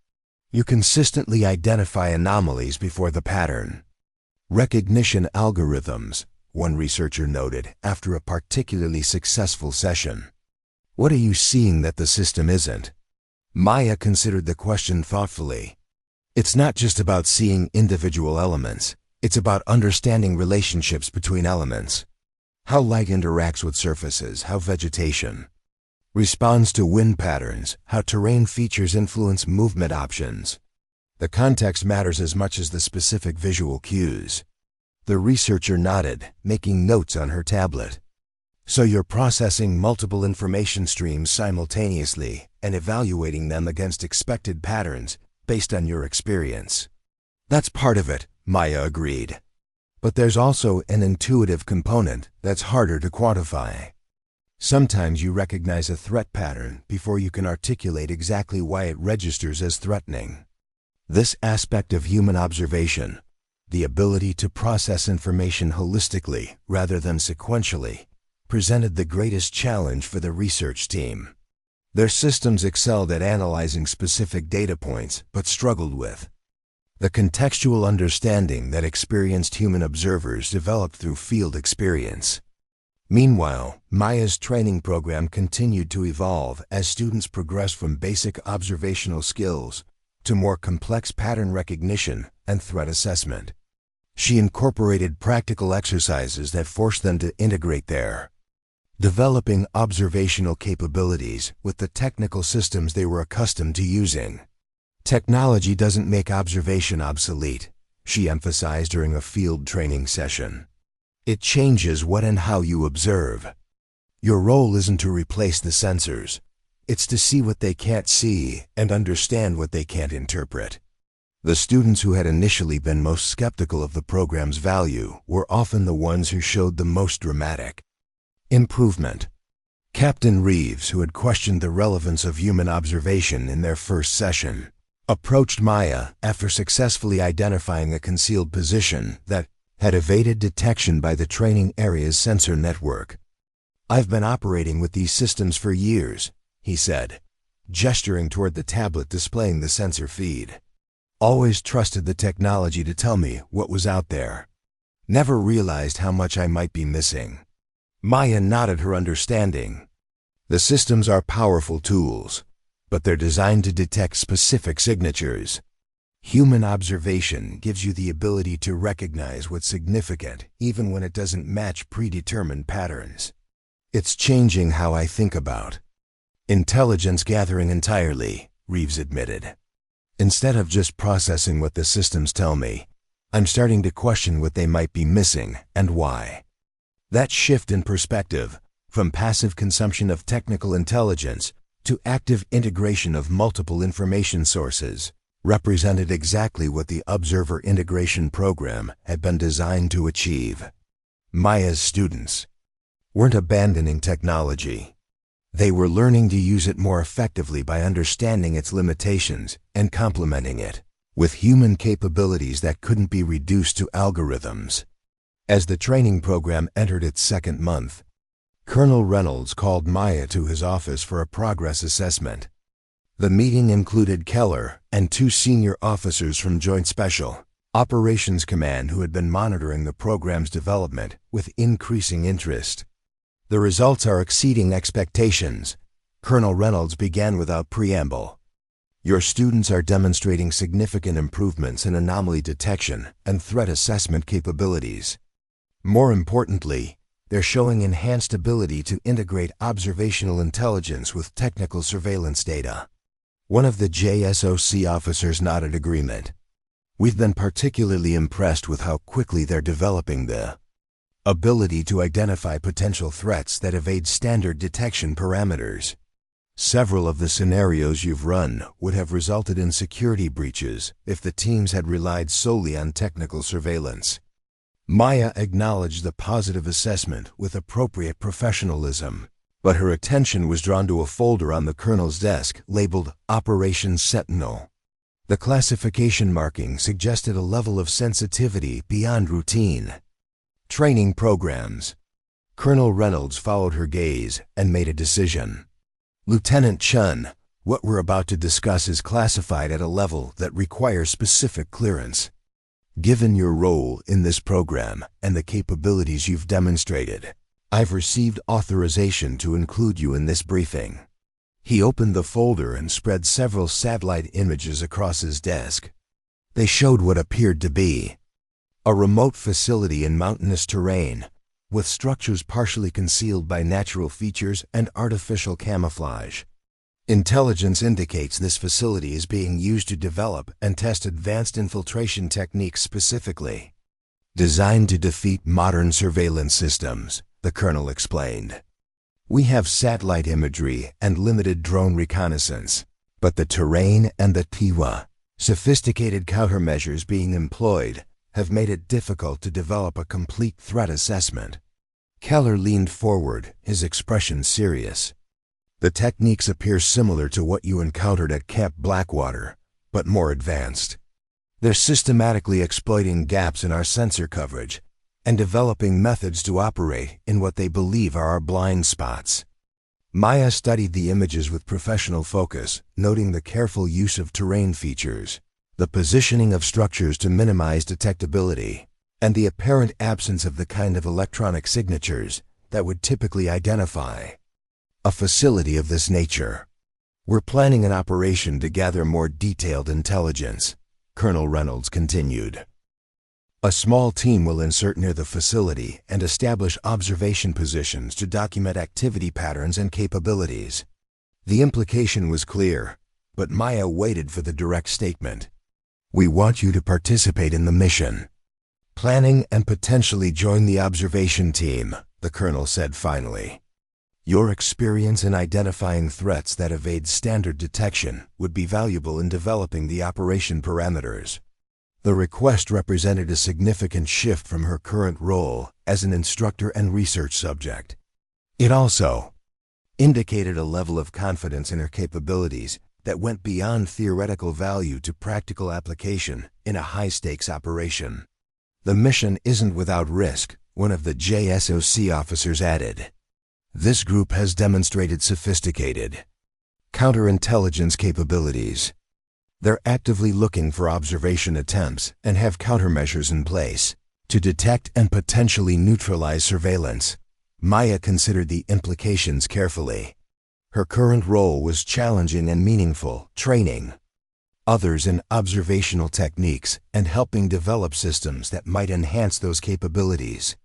"You consistently identify anomalies before the pattern recognition algorithms," one researcher noted after a particularly successful session. "What are you seeing that the system isn't?" Maya considered the question thoughtfully. "It's not just about seeing individual elements. It's about understanding relationships between elements. How light interacts with surfaces, how vegetation responds to wind patterns, how terrain features influence movement options. The context matters as much as the specific visual cues." The researcher nodded, making notes on her tablet. "So you're processing multiple information streams simultaneously and evaluating them against expected patterns based on your experience." "That's part of it," Maya agreed. "But there's also an intuitive component that's harder to quantify. Sometimes you recognize a threat pattern before you can articulate exactly why it registers as threatening. This aspect of human observation, the ability to process information holistically rather than sequentially, presented the greatest challenge for the research team. Their systems excelled at analyzing specific data points, but struggled with the contextual understanding that experienced human observers developed through field experience. Meanwhile, Maya's training program continued to evolve as students progressed from basic observational skills to more complex pattern recognition and threat assessment. She incorporated practical exercises that forced them to integrate their developing observational capabilities with the technical systems they were accustomed to using. "Technology doesn't make observation obsolete," she emphasized during a field training session. "It changes what and how you observe. Your role isn't to replace the sensors. It's to see what they can't see and understand what they can't interpret." The students who had initially been most skeptical of the program's value were often the ones who showed the most dramatic improvement. Captain Reeves, who had questioned the relevance of human observation in their first session, approached Maya after successfully identifying a concealed position that had evaded detection by the training area's sensor network. "I've been operating with these systems for years," he said, gesturing toward the tablet displaying the sensor feed. Always trusted the technology to tell me what was out there. Never realized how much I might be missing. Maya nodded her understanding. The systems are powerful tools, but they're designed to detect specific signatures. Human observation gives you the ability to recognize what's significant even when it doesn't match predetermined patterns. It's changing how I think about intelligence gathering entirely, Reeves admitted. Instead of just processing what the systems tell me, I'm starting to question what they might be missing and why. That shift in perspective, from passive consumption of technical intelligence to active integration of multiple information sources, represented exactly what the Observer Integration Program had been designed to achieve. Maya's students weren't abandoning technology. They were learning to use it more effectively by understanding its limitations and complementing it with human capabilities that couldn't be reduced to algorithms. As the training program entered its second month, Colonel Reynolds called Maya to his office for a progress assessment. The meeting included Keller and 2 senior officers from Joint Special Operations Command who had been monitoring the program's development with increasing interest. The results are exceeding expectations. Colonel Reynolds began without preamble. Your students are demonstrating significant improvements in anomaly detection and threat assessment capabilities. More importantly, they're showing enhanced ability to integrate observational intelligence with technical surveillance data. One of the JSOC officers nodded agreement. We've been particularly impressed with how quickly they're developing the ability to identify potential threats that evade standard detection parameters. Several of the scenarios you've run would have resulted in security breaches if the teams had relied solely on technical surveillance. Maya acknowledged the positive assessment with appropriate professionalism, but her attention was drawn to a folder on the colonel's desk labeled Operation Sentinel. The classification marking suggested a level of sensitivity beyond routine. Training programs. Colonel Reynolds followed her gaze and made a decision. Lieutenant Chun, what we're about to discuss is classified at a level that requires specific clearance. Given your role in this program and the capabilities you've demonstrated, I've received authorization to include you in this briefing. He opened the folder and spread several satellite images across his desk. They showed what appeared to be a remote facility in mountainous terrain, with structures partially concealed by natural features and artificial camouflage. Intelligence indicates this facility is being used to develop and test advanced infiltration techniques specifically designed to defeat modern surveillance systems, the colonel explained. We have satellite imagery and limited drone reconnaissance, but the terrain and the TIWA, sophisticated countermeasures being employed, have made it difficult to develop a complete threat assessment. Keller leaned forward, his expression serious. The techniques appear similar to what you encountered at Camp Blackwater, but more advanced. They're systematically exploiting gaps in our sensor coverage and developing methods to operate in what they believe are our blind spots. Maya studied the images with professional focus, noting the careful use of terrain features, the positioning of structures to minimize detectability, and the apparent absence of the kind of electronic signatures that would typically identify a facility of this nature. We're planning an operation to gather more detailed intelligence, Colonel Reynolds continued. A small team will insert near the facility and establish observation positions to document activity patterns and capabilities. The implication was clear, but Maya waited for the direct statement. We want you to participate in the mission. Planning and potentially join the observation team, the colonel said finally. Your experience in identifying threats that evade standard detection would be valuable in developing the operation parameters. The request represented a significant shift from her current role as an instructor and research subject. It also indicated a level of confidence in her capabilities that went beyond theoretical value to practical application in a high-stakes operation. The mission isn't without risk, one of the JSOC officers added. This group has demonstrated sophisticated counterintelligence capabilities. They're actively looking for observation attempts and have countermeasures in place to detect and potentially neutralize surveillance. Maya considered the implications carefully. Her current role was challenging and meaningful, training others in observational techniques and helping develop systems that might enhance those capabilities.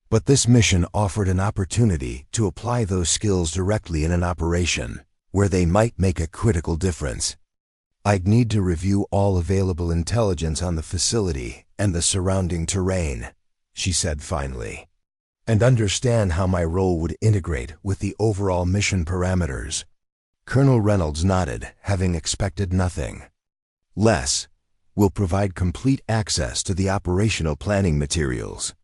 But this mission offered an opportunity to apply those skills directly in an operation where they might make a critical difference. I'd need to review all available intelligence on the facility and the surrounding terrain, she said finally, and understand how my role would integrate with the overall mission parameters. Colonel Reynolds nodded, having expected nothing less. Will provide complete access to the operational planning materials.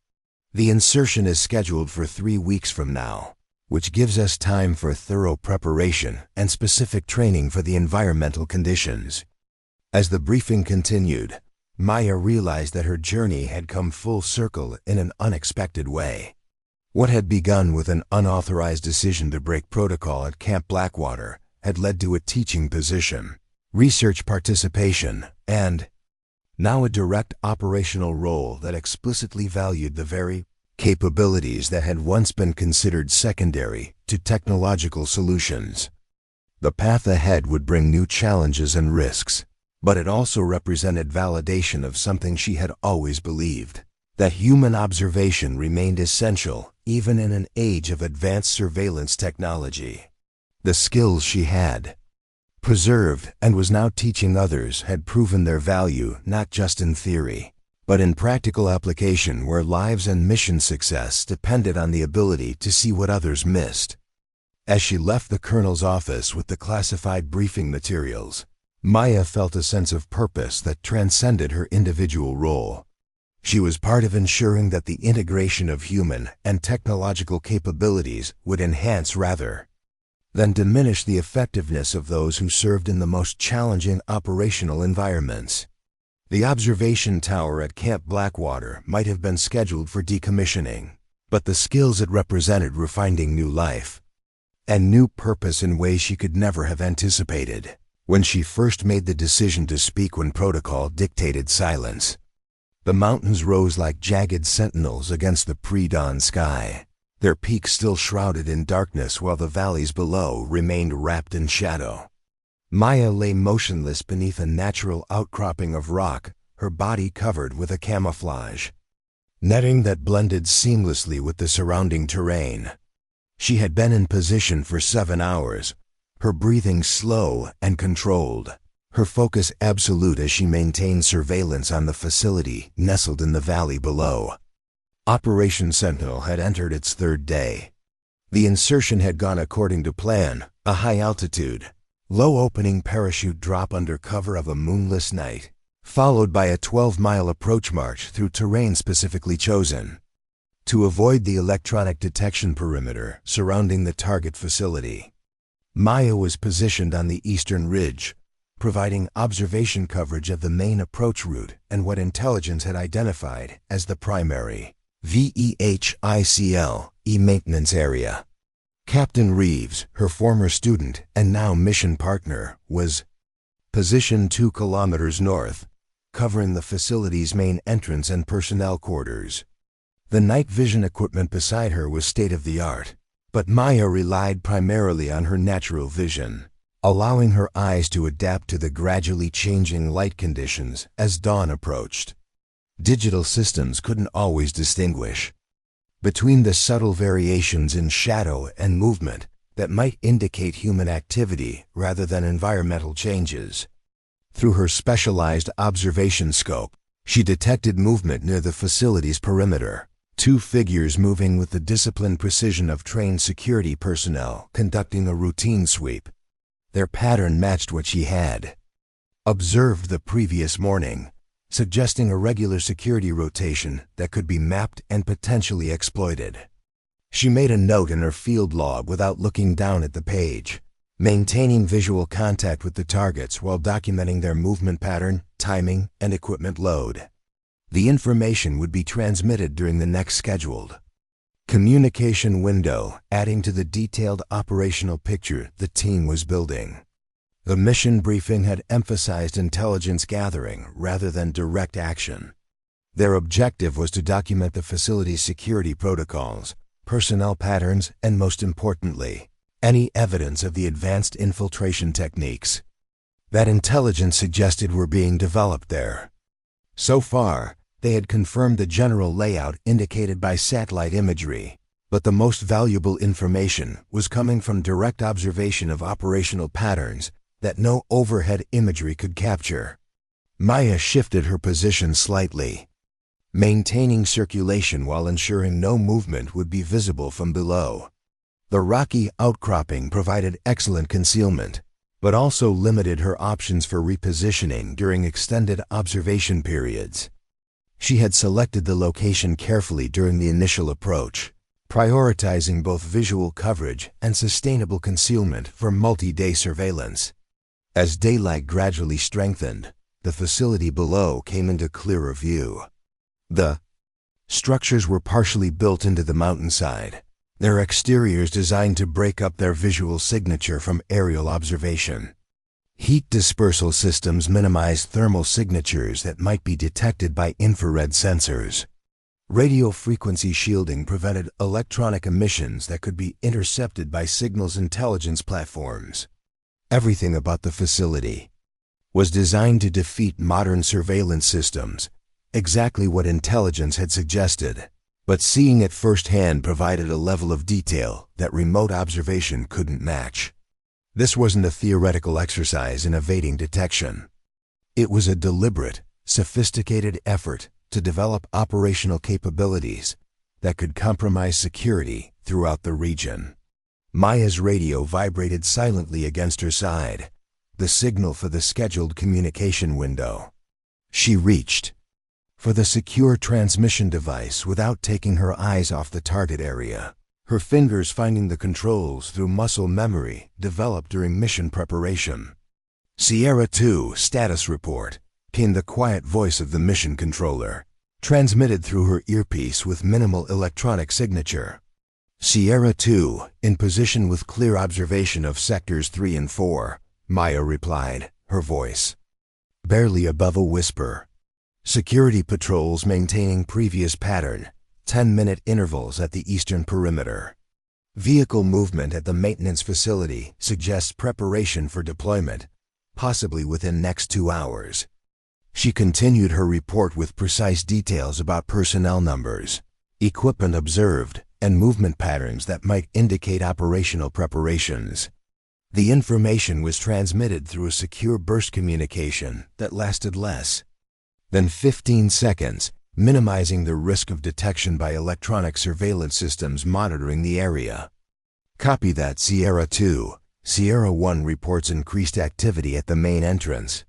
The insertion is scheduled for 3 weeks from now, which gives us time for thorough preparation and specific training for the environmental conditions. As the briefing continued, Maya realized that her journey had come full circle in an unexpected way. What had begun with an unauthorized decision to break protocol at Camp Blackwater had led to a teaching position, research participation, and now a direct operational role that explicitly valued the very capabilities that had once been considered secondary to technological solutions. The path ahead would bring new challenges and risks, but it also represented validation of something she had always believed, that human observation remained essential even in an age of advanced surveillance technology. The skills she had preserved and was now teaching others had proven their value not just in theory, but in practical application where lives and mission success depended on the ability to see what others missed. As she left the colonel's office with the classified briefing materials, Maya felt a sense of purpose that transcended her individual role. She was part of ensuring that the integration of human and technological capabilities would enhance rather than diminish the effectiveness of those who served in the most challenging operational environments. The observation tower at Camp Blackwater might have been scheduled for decommissioning, but the skills it represented were finding new life and new purpose in ways she could never have anticipated when she first made the decision to speak when protocol dictated silence. The mountains rose like jagged sentinels against the pre-dawn sky, their peaks still shrouded in darkness while the valleys below remained wrapped in shadow. Maya lay motionless beneath a natural outcropping of rock, her body covered with a camouflage netting that blended seamlessly with the surrounding terrain. She had been in position for 7 hours, her breathing slow and controlled, her focus absolute as she maintained surveillance on the facility nestled in the valley below. Operation Sentinel had entered its 3rd day. The insertion had gone according to plan, a high-altitude, low-opening parachute drop under cover of a moonless night, followed by a 12-mile approach march through terrain specifically chosen to avoid the electronic detection perimeter surrounding the target facility. Maya was positioned on the eastern ridge, providing observation coverage of the main approach route and what intelligence had identified as the primary VEHICL maintenance area. Captain Reeves, her former student and now mission partner, was positioned 2 kilometers north, covering the facility's main entrance and personnel quarters. The night vision equipment beside her was state-of-the-art, but Maya relied primarily on her natural vision, allowing her eyes to adapt to the gradually changing light conditions as dawn approached. Digital systems couldn't always distinguish between the subtle variations in shadow and movement that might indicate human activity rather than environmental changes. Through her specialized observation scope, she detected movement near the facility's perimeter, 2 figures moving with the disciplined precision of trained security personnel conducting a routine sweep. Their pattern matched what she had observed the previous morning, suggesting a regular security rotation that could be mapped and potentially exploited. She made a note in her field log without looking down at the page, maintaining visual contact with the targets while documenting their movement pattern, timing, and equipment load. The information would be transmitted during the next scheduled communication window, adding to the detailed operational picture the team was building. The mission briefing had emphasized intelligence gathering rather than direct action. Their objective was to document the facility's security protocols, personnel patterns, and most importantly, any evidence of the advanced infiltration techniques that intelligence suggested were being developed there. So far, they had confirmed the general layout indicated by satellite imagery, but the most valuable information was coming from direct observation of operational patterns that no overhead imagery could capture. Maya shifted her position slightly, maintaining circulation while ensuring no movement would be visible from below. The rocky outcropping provided excellent concealment, but also limited her options for repositioning during extended observation periods. She had selected the location carefully during the initial approach, prioritizing both visual coverage and sustainable concealment for multi-day surveillance. As daylight gradually strengthened, the facility below came into clearer view. The structures were partially built into the mountainside, their exteriors designed to break up their visual signature from aerial observation. Heat dispersal systems minimized thermal signatures that might be detected by infrared sensors. Radio frequency shielding prevented electronic emissions that could be intercepted by signals intelligence platforms. Everything about the facility was designed to defeat modern surveillance systems, exactly what intelligence had suggested, but seeing it firsthand provided a level of detail that remote observation couldn't match. This wasn't a theoretical exercise in evading detection. It was a deliberate, sophisticated effort to develop operational capabilities that could compromise security throughout the region. Maya's radio vibrated silently against her side, the signal for the scheduled communication window. She reached for the secure transmission device without taking her eyes off the target area, her fingers finding the controls through muscle memory developed during mission preparation. Sierra 2 status report, came the quiet voice of the mission controller, transmitted through her earpiece with minimal electronic signature. Sierra 2, in position with clear observation of sectors 3 and 4, Maya replied, her voice barely above a whisper. Security patrols maintaining previous pattern, 10-minute intervals at the eastern perimeter. Vehicle movement at the maintenance facility suggests preparation for deployment, possibly within next 2 hours. She continued her report with precise details about personnel numbers, equipment observed, and movement patterns that might indicate operational preparations. The information was transmitted through a secure burst communication that lasted less than 15 seconds, minimizing the risk of detection by electronic surveillance systems monitoring the area. Copy that, Sierra 2. Sierra 1 reports increased activity at the main entrance.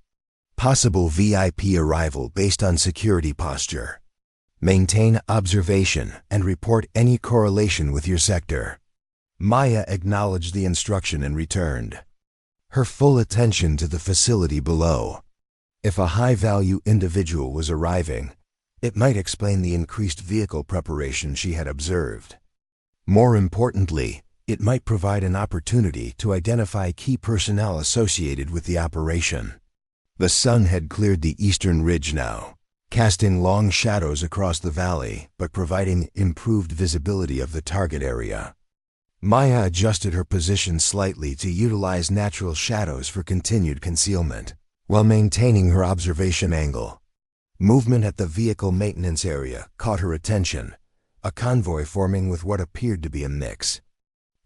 Possible VIP arrival based on security posture. Maintain observation and report any correlation with your sector. Maya acknowledged the instruction and returned her full attention to the facility below. If a high-value individual was arriving, it might explain the increased vehicle preparation she had observed. More importantly, it might provide an opportunity to identify key personnel associated with the operation. The sun had cleared the eastern ridge now, casting long shadows across the valley but providing improved visibility of the target area. Maya adjusted her position slightly to utilize natural shadows for continued concealment, while maintaining her observation angle. Movement at the vehicle maintenance area caught her attention, a convoy forming with what appeared to be a mix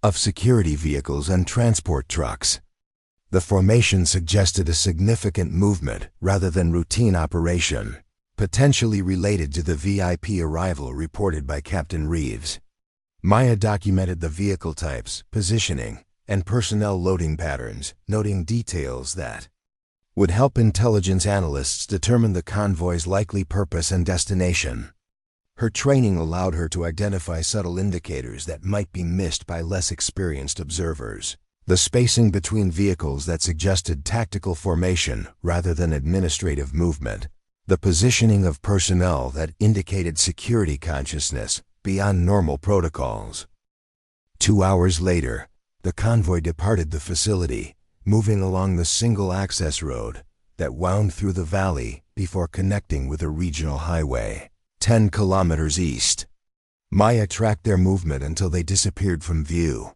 of security vehicles and transport trucks. The formation suggested a significant movement rather than routine operation, potentially related to the VIP arrival reported by Captain Reeves. Maya documented the vehicle types, positioning, and personnel loading patterns, noting details that would help intelligence analysts determine the convoy's likely purpose and destination. Her training allowed her to identify subtle indicators that might be missed by less experienced observers. The spacing between vehicles that suggested tactical formation rather than administrative movement. The positioning of personnel that indicated security consciousness beyond normal protocols. 2 hours later, the convoy departed the facility, moving along the single access road that wound through the valley before connecting with a regional highway, 10 kilometers east. Maya tracked their movement until they disappeared from view,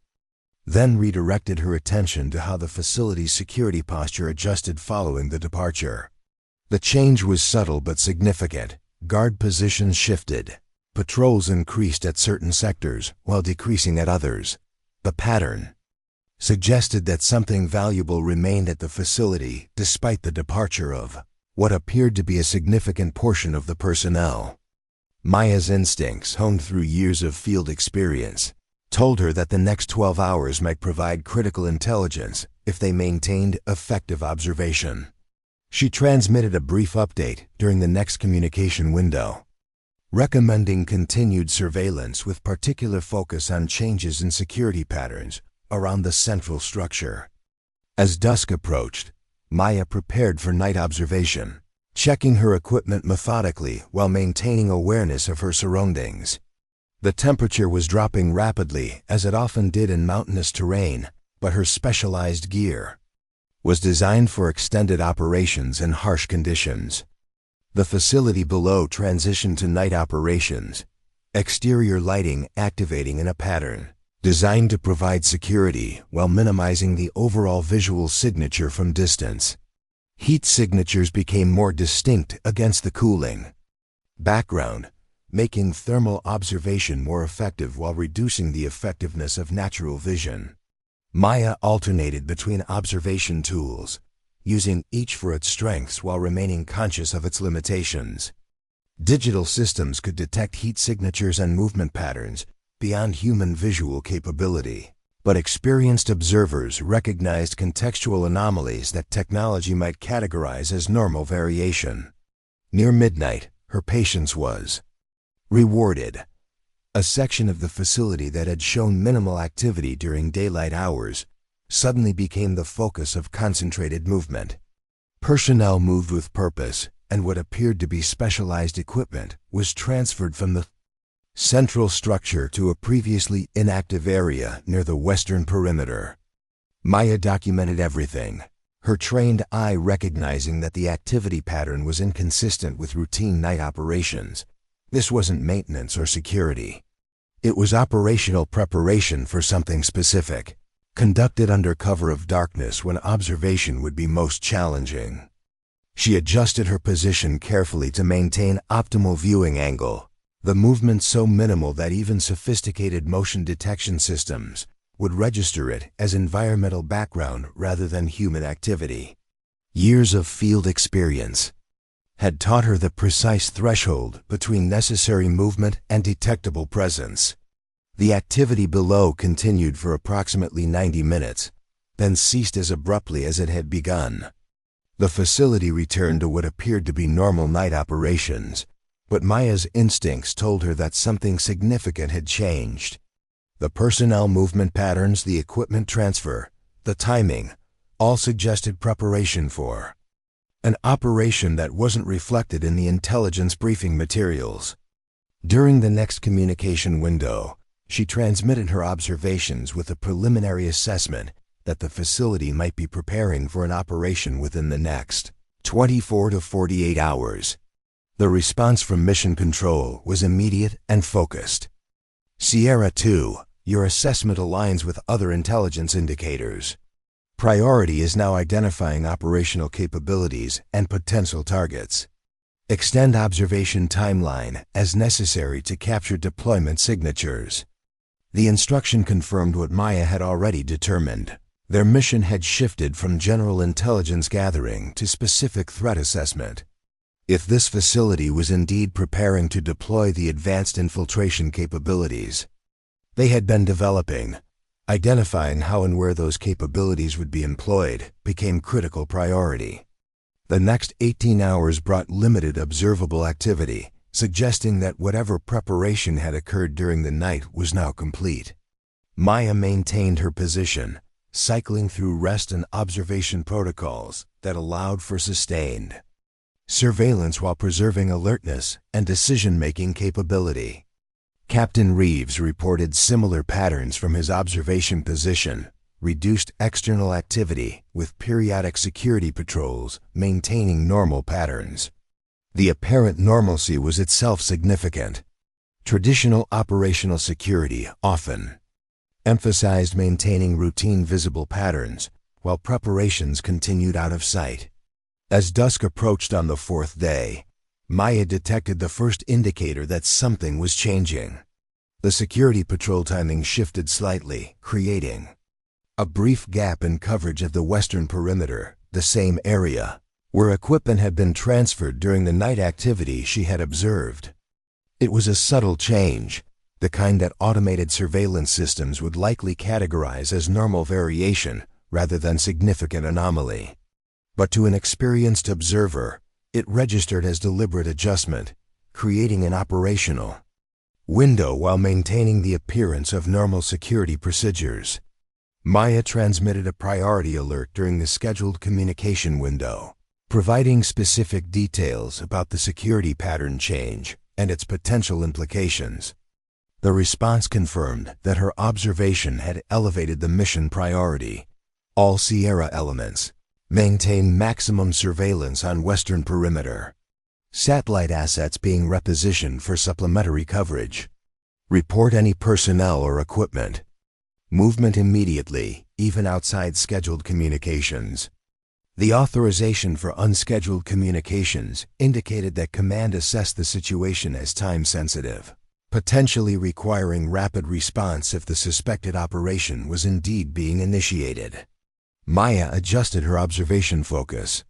then redirected her attention to how the facility's security posture adjusted following the departure. The change was subtle but significant. Guard positions shifted. Patrols increased at certain sectors while decreasing at others. The pattern suggested that something valuable remained at the facility despite the departure of what appeared to be a significant portion of the personnel. Maya's instincts, honed through years of field experience, told her that the next 12 hours might provide critical intelligence if they maintained effective observation. She transmitted a brief update during the next communication window, recommending continued surveillance with particular focus on changes in security patterns around the central structure. As dusk approached, Maya prepared for night observation, checking her equipment methodically while maintaining awareness of her surroundings. The temperature was dropping rapidly, as it often did in mountainous terrain, but her specialized gear was designed for extended operations in harsh conditions. The facility below transitioned to night operations, exterior lighting activating in a pattern designed to provide security while minimizing the overall visual signature from distance. Heat signatures became more distinct against the cooling background, making thermal observation more effective while reducing the effectiveness of natural vision. Maya alternated between observation tools, using each for its strengths while remaining conscious of its limitations. Digital systems could detect heat signatures and movement patterns beyond human visual capability, but experienced observers recognized contextual anomalies that technology might categorize as normal variation. Near midnight, her patience was rewarded. A section of the facility that had shown minimal activity during daylight hours suddenly became the focus of concentrated movement. Personnel moved with purpose, and what appeared to be specialized equipment was transferred from the central structure to a previously inactive area near the western perimeter. Maya documented everything, her trained eye recognizing that the activity pattern was inconsistent with routine night operations. This wasn't maintenance or security. It was operational preparation for something specific, conducted under cover of darkness when observation would be most challenging. She adjusted her position carefully to maintain optimal viewing angle, the movement so minimal that even sophisticated motion detection systems would register it as environmental background rather than human activity. Years of field experience had taught her the precise threshold between necessary movement and detectable presence. The activity below continued for approximately 90 minutes, then ceased as abruptly as it had begun. The facility returned to what appeared to be normal night operations, but Maya's instincts told her that something significant had changed. The personnel movement patterns, the equipment transfer, the timing, all suggested preparation for an operation that wasn't reflected in the intelligence briefing materials. During the next communication window, she transmitted her observations with a preliminary assessment that the facility might be preparing for an operation within the next 24 to 48 hours. The response from Mission Control was immediate and focused. Sierra 2, your assessment aligns with other intelligence indicators. Priority is now identifying operational capabilities and potential targets. Extend observation timeline as necessary to capture deployment signatures. The instruction confirmed what Maya had already determined. Their mission had shifted from general intelligence gathering to specific threat assessment. If this facility was indeed preparing to deploy the advanced infiltration capabilities they had been developing, identifying how and where those capabilities would be employed became critical priority. The next 18 hours brought limited observable activity, suggesting that whatever preparation had occurred during the night was now complete. Maya maintained her position, cycling through rest and observation protocols that allowed for sustained surveillance while preserving alertness and decision-making capability. Captain Reeves reported similar patterns from his observation position, reduced external activity with periodic security patrols maintaining normal patterns. The apparent normalcy was itself significant. Traditional operational security often emphasized maintaining routine visible patterns while preparations continued out of sight. As dusk approached on the fourth day, Maya detected the first indicator that something was changing. The security patrol timing shifted slightly, creating a brief gap in coverage of the western perimeter, the same area where equipment had been transferred during the night activity she had observed. It was a subtle change, the kind that automated surveillance systems would likely categorize as normal variation rather than significant anomaly. But to an experienced observer, it registered as deliberate adjustment, creating an operational window while maintaining the appearance of normal security procedures. Maya transmitted a priority alert during the scheduled communication window, providing specific details about the security pattern change and its potential implications. The response confirmed that her observation had elevated the mission priority. All Sierra elements maintain maximum surveillance on western perimeter. Satellite assets being repositioned for supplementary coverage. Report any personnel or equipment. Movement immediately, even outside scheduled communications. The authorization for unscheduled communications indicated that command assessed the situation as time-sensitive, potentially requiring rapid response if the suspected operation was indeed being initiated. Maya adjusted her observation focus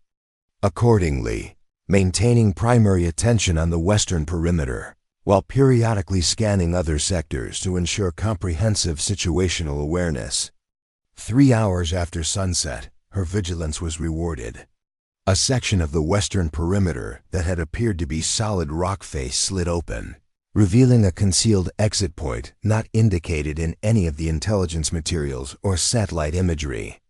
accordingly, maintaining primary attention on the western perimeter, while periodically scanning other sectors to ensure comprehensive situational awareness. 3 hours after sunset, her vigilance was rewarded. A section of the western perimeter that had appeared to be solid rock face slid open, revealing a concealed exit point not indicated in any of the intelligence materials or satellite imagery.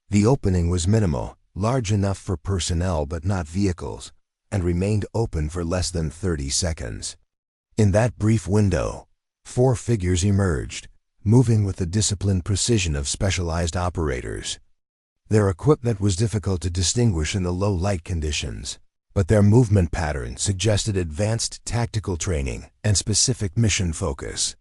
The opening was minimal, large enough for personnel but not vehicles, and remained open for less than 30 seconds. In that brief window, 4 figures emerged, moving with the disciplined precision of specialized operators. Their equipment was difficult to distinguish in the low light conditions, but their movement pattern suggested advanced tactical training and specific mission focus.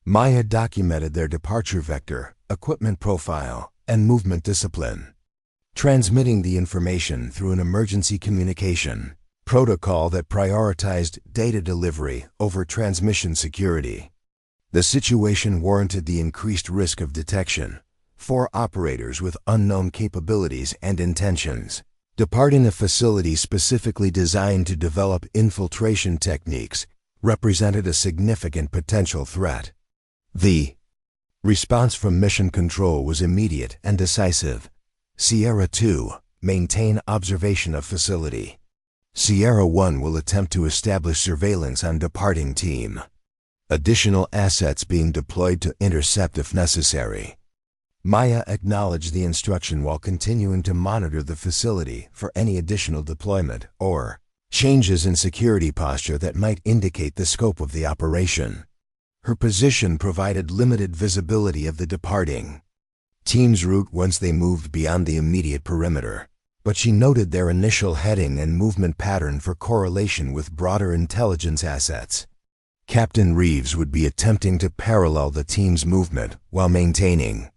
Maya documented their departure vector, equipment profile, and movement discipline, transmitting the information through an emergency communication protocol that prioritized data delivery over transmission security. The situation warranted the increased risk of detection. 4 operators with unknown capabilities and intentions, departing a facility specifically designed to develop infiltration techniques, represented a significant potential threat. The response from Mission Control was immediate and decisive. Sierra 2, maintain observation of facility. Sierra 1 will attempt to establish surveillance on departing team. Additional assets being deployed to intercept if necessary. Maya acknowledged the instruction while continuing to monitor the facility for any additional deployment or changes in security posture that might indicate the scope of the operation. Her position provided limited visibility of the departing team's route once they moved beyond the immediate perimeter, but she noted their initial heading and movement pattern for correlation with broader intelligence assets. Captain Reeves would be attempting to parallel the team's movement while maintaining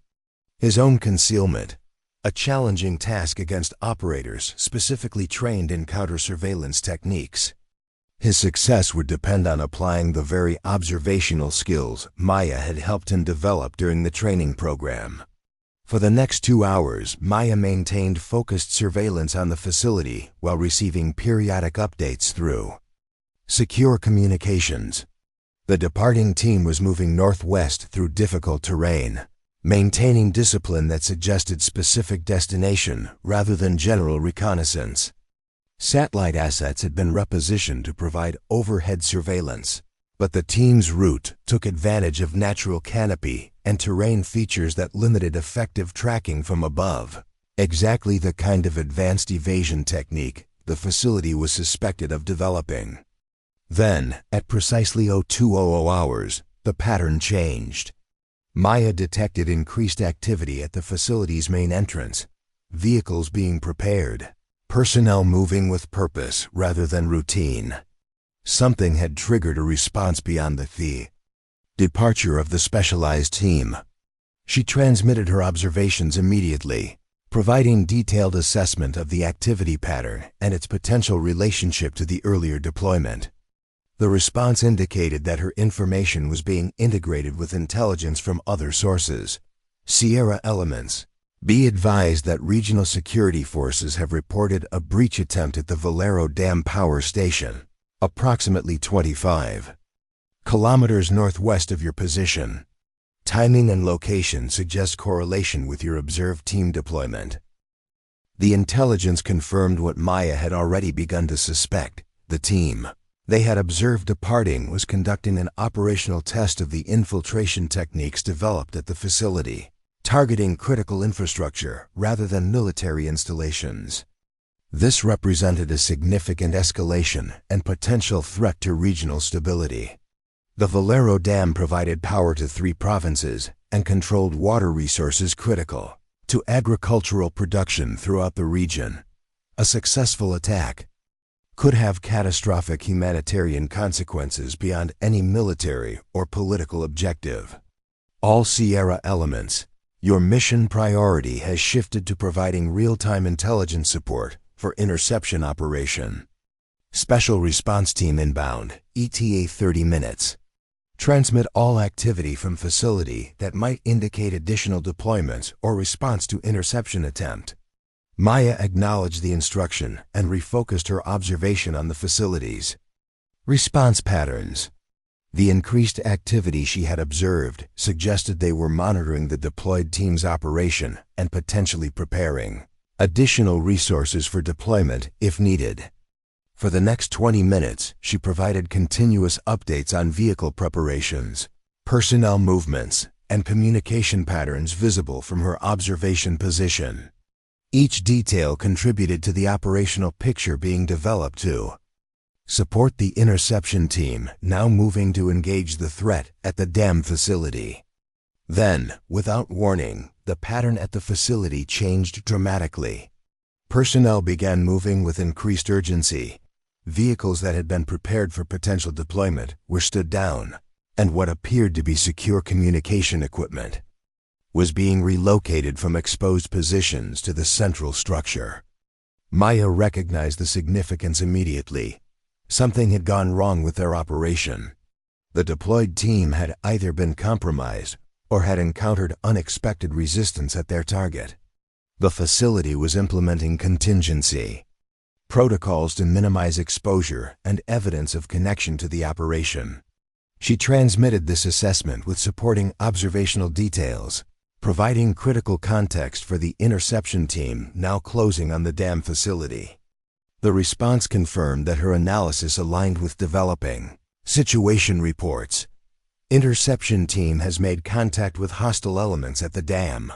his own concealment, a challenging task against operators specifically trained in counter-surveillance techniques. His success would depend on applying the very observational skills Maya had helped him develop during the training program. For the next 2 hours, Maya maintained focused surveillance on the facility while receiving periodic updates through secure communications. The departing team was moving northwest through difficult terrain, maintaining discipline that suggested specific destination rather than general reconnaissance. Satellite assets had been repositioned to provide overhead surveillance, but the team's route took advantage of natural canopy and terrain features that limited effective tracking from above, exactly the kind of advanced evasion technique the facility was suspected of developing. Then, at precisely 0200 hours, the pattern changed. Maya detected increased activity at the facility's main entrance, vehicles being prepared, personnel moving with purpose rather than routine. Something had triggered a response beyond the departure of the specialized team. She transmitted her observations immediately, providing detailed assessment of the activity pattern and its potential relationship to the earlier deployment. The response indicated that her information was being integrated with intelligence from other sources. Sierra elements. Be advised that regional security forces have reported a breach attempt at the Valero Dam Power Station, approximately 25 kilometers northwest of your position. Timing and location suggest correlation with your observed team deployment. The intelligence confirmed what Maya had already begun to suspect. The team they had observed departing was conducting an operational test of the infiltration techniques developed at the facility, targeting critical infrastructure rather than military installations. This represented a significant escalation and potential threat to regional stability. The Valero Dam provided power to 3 provinces and controlled water resources critical to agricultural production throughout the region. A successful attack could have catastrophic humanitarian consequences beyond any military or political objective. All Sierra elements, your mission priority has shifted to providing real-time intelligence support for interception operation. Special Response Team inbound, ETA 30 minutes. Transmit all activity from facility that might indicate additional deployments or response to interception attempt. Maya acknowledged the instruction and refocused her observation on the facilities. Response patterns. The increased activity she had observed suggested they were monitoring the deployed team's operation and potentially preparing additional resources for deployment if needed. For the next 20 minutes, she provided continuous updates on vehicle preparations, personnel movements, and communication patterns visible from her observation position. Each detail contributed to the operational picture being developed to support the interception team now moving to engage the threat at the dam facility. Then, without warning, the pattern at the facility changed dramatically. Personnel began moving with increased urgency. Vehicles that had been prepared for potential deployment were stood down, and what appeared to be secure communication equipment was being relocated from exposed positions to the central structure. Maya recognized the significance immediately. Something had gone wrong with their operation. The deployed team had either been compromised or had encountered unexpected resistance at their target. The facility was implementing contingency protocols to minimize exposure and evidence of connection to the operation. She transmitted this assessment with supporting observational details, providing critical context for the interception team now closing on the dam facility. The response confirmed that her analysis aligned with developing situation reports. Interception team has made contact with hostile elements at the dam.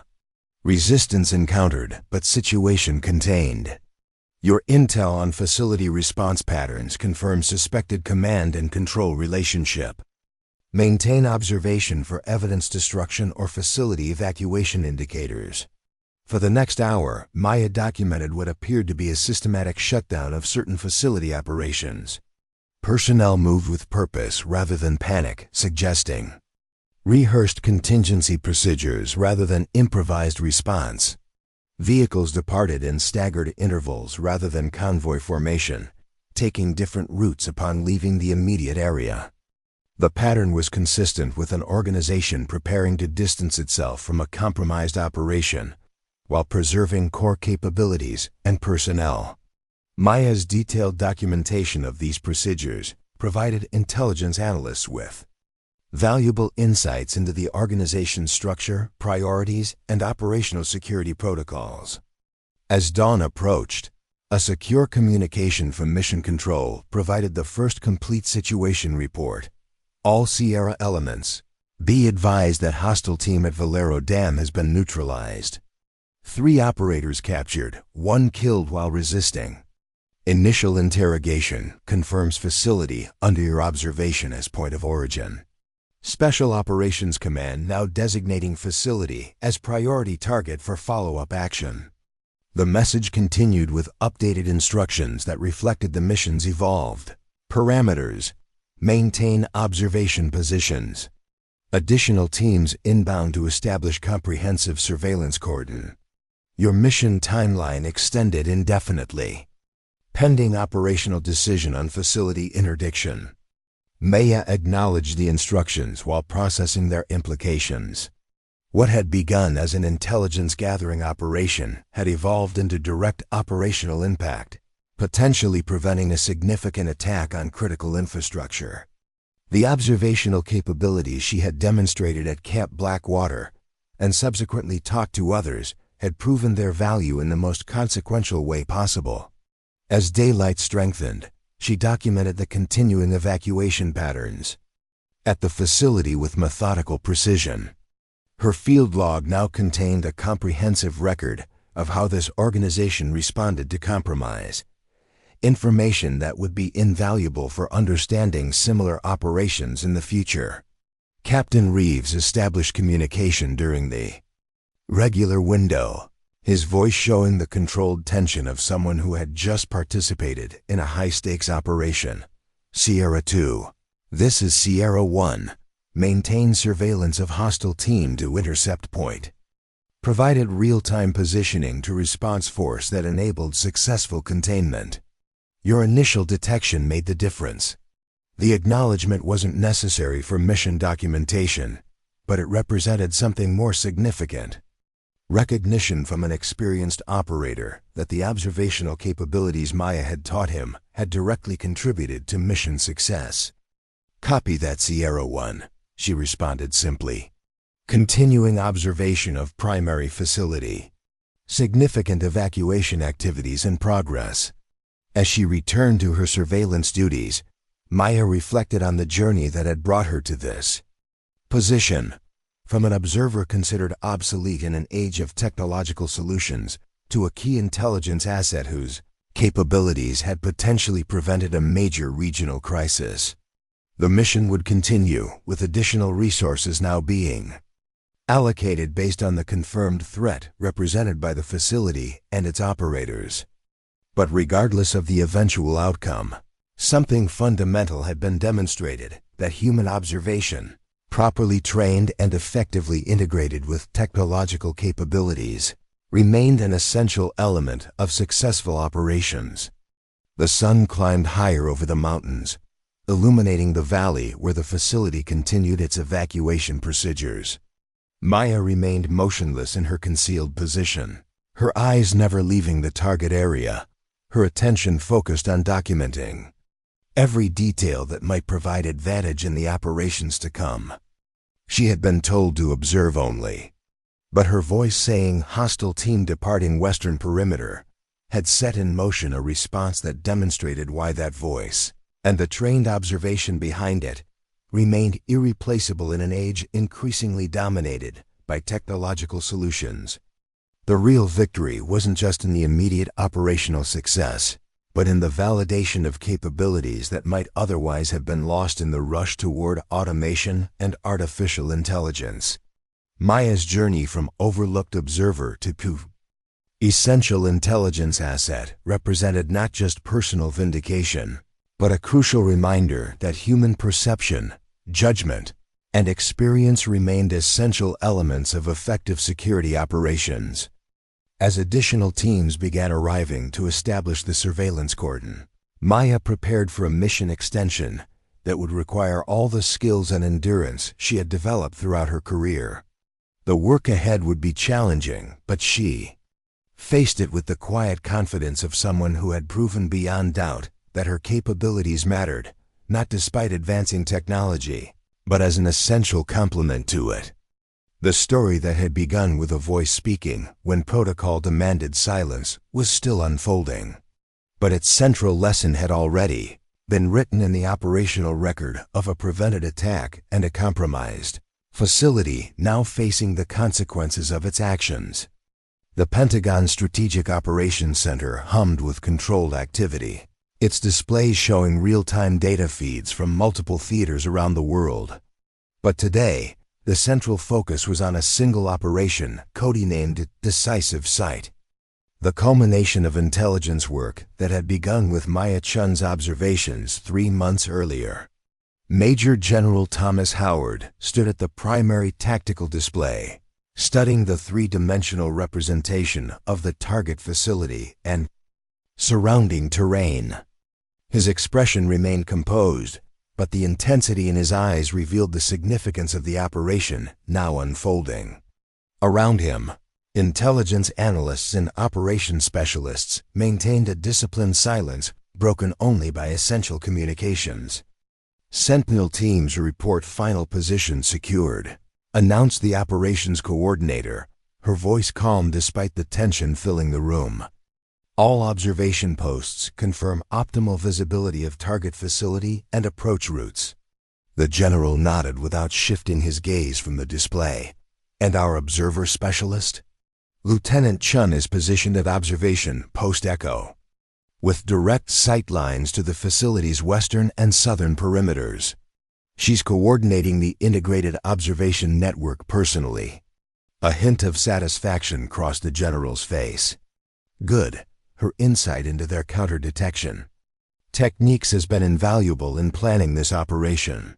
Resistance encountered, but situation contained. Your intel on facility response patterns confirms suspected command and control relationship. Maintain observation for evidence destruction or facility evacuation indicators. For the next hour, Maya documented what appeared to be a systematic shutdown of certain facility operations. Personnel moved with purpose rather than panic, suggesting rehearsed contingency procedures rather than improvised response. Vehicles departed in staggered intervals rather than convoy formation, taking different routes upon leaving the immediate area. The pattern was consistent with an organization preparing to distance itself from a compromised operation while preserving core capabilities and personnel. Maya's detailed documentation of these procedures provided intelligence analysts with valuable insights into the organization's structure, priorities, and operational security protocols. As dawn approached, a secure communication from Mission Control provided the first complete situation report. All Sierra elements, be advised that hostile team at Valero Dam has been neutralized. 3 operators captured, 1 killed while resisting. Initial interrogation confirms facility under your observation as point of origin. Special Operations Command now designating facility as priority target for follow-up action. The message continued with updated instructions that reflected the mission's evolved parameters. Maintain observation positions. Additional teams inbound to establish comprehensive surveillance cordon. Your mission timeline extended indefinitely. Pending operational decision on facility interdiction. Maya acknowledged the instructions while processing their implications. What had begun as an intelligence-gathering operation had evolved into direct operational impact, potentially preventing a significant attack on critical infrastructure. The observational capabilities she had demonstrated at Camp Blackwater, and subsequently taught to others, had proven their value in the most consequential way possible. As daylight strengthened, she documented the continuing evacuation patterns at the facility with methodical precision. Her field log now contained a comprehensive record of how this organization responded to compromise, information that would be invaluable for understanding similar operations in the future. Captain Reeves established communication during the regular window, his voice showing the controlled tension of someone who had just participated in a high-stakes operation. Sierra 2. This is Sierra 1. Maintain surveillance of hostile team to intercept point. Provided real-time positioning to response force that enabled successful containment. Your initial detection made the difference. The acknowledgement wasn't necessary for mission documentation, but it represented something more significant. Recognition from an experienced operator that the observational capabilities Maya had taught him had directly contributed to mission success. Copy that, Sierra 1, she responded simply. Continuing observation of primary facility. Significant evacuation activities in progress. As she returned to her surveillance duties, Maya reflected on the journey that had brought her to this position. From an observer considered obsolete in an age of technological solutions, to a key intelligence asset whose capabilities had potentially prevented a major regional crisis. The mission would continue, with additional resources now being allocated based on the confirmed threat represented by the facility and its operators. But regardless of the eventual outcome, something fundamental had been demonstrated: that human observation, properly trained and effectively integrated with technological capabilities, remained an essential element of successful operations. The sun climbed higher over the mountains, illuminating the valley where the facility continued its evacuation procedures. Maya remained motionless in her concealed position, her eyes never leaving the target area, her attention focused on documenting every detail that might provide advantage in the operations to come. She had been told to observe only, but her voice saying "hostile team departing western perimeter" had set in motion a response that demonstrated why that voice, and the trained observation behind it, remained irreplaceable in an age increasingly dominated by technological solutions. The real victory wasn't just in the immediate operational success, but in the validation of capabilities that might otherwise have been lost in the rush toward automation and artificial intelligence. Maya's journey from overlooked observer to essential intelligence asset represented not just personal vindication, but a crucial reminder that human perception, judgment, and experience remained essential elements of effective security operations. As additional teams began arriving to establish the surveillance cordon, Maya prepared for a mission extension that would require all the skills and endurance she had developed throughout her career. The work ahead would be challenging, but she faced it with the quiet confidence of someone who had proven beyond doubt that her capabilities mattered, not despite advancing technology, but as an essential complement to it. The story that had begun with a voice speaking when protocol demanded silence was still unfolding. But its central lesson had already been written in the operational record of a prevented attack and a compromised facility now facing the consequences of its actions. The Pentagon's Strategic Operations Center hummed with controlled activity, its displays showing real-time data feeds from multiple theaters around the world. But today, the central focus was on a single operation, codenamed Decisive Sight. The culmination of intelligence work that had begun with Maya Chun's observations 3 months earlier. Major General Thomas Howard stood at the primary tactical display, studying the three-dimensional representation of the target facility and surrounding terrain. His expression remained composed, but the intensity in his eyes revealed the significance of the operation now unfolding. Around him, intelligence analysts and operations specialists maintained a disciplined silence broken only by essential communications. Sentinel teams report final position secured, announced the operations coordinator, her voice calm despite the tension filling the room. All observation posts confirm optimal visibility of target facility and approach routes. The general nodded without shifting his gaze from the display. And our observer specialist? Lieutenant Chun is positioned at observation post Echo, with direct sight lines to the facility's western and southern perimeters. She's coordinating the integrated observation network personally. A hint of satisfaction crossed the general's face. Good. Her insight into their counter-detection techniques has been invaluable in planning this operation.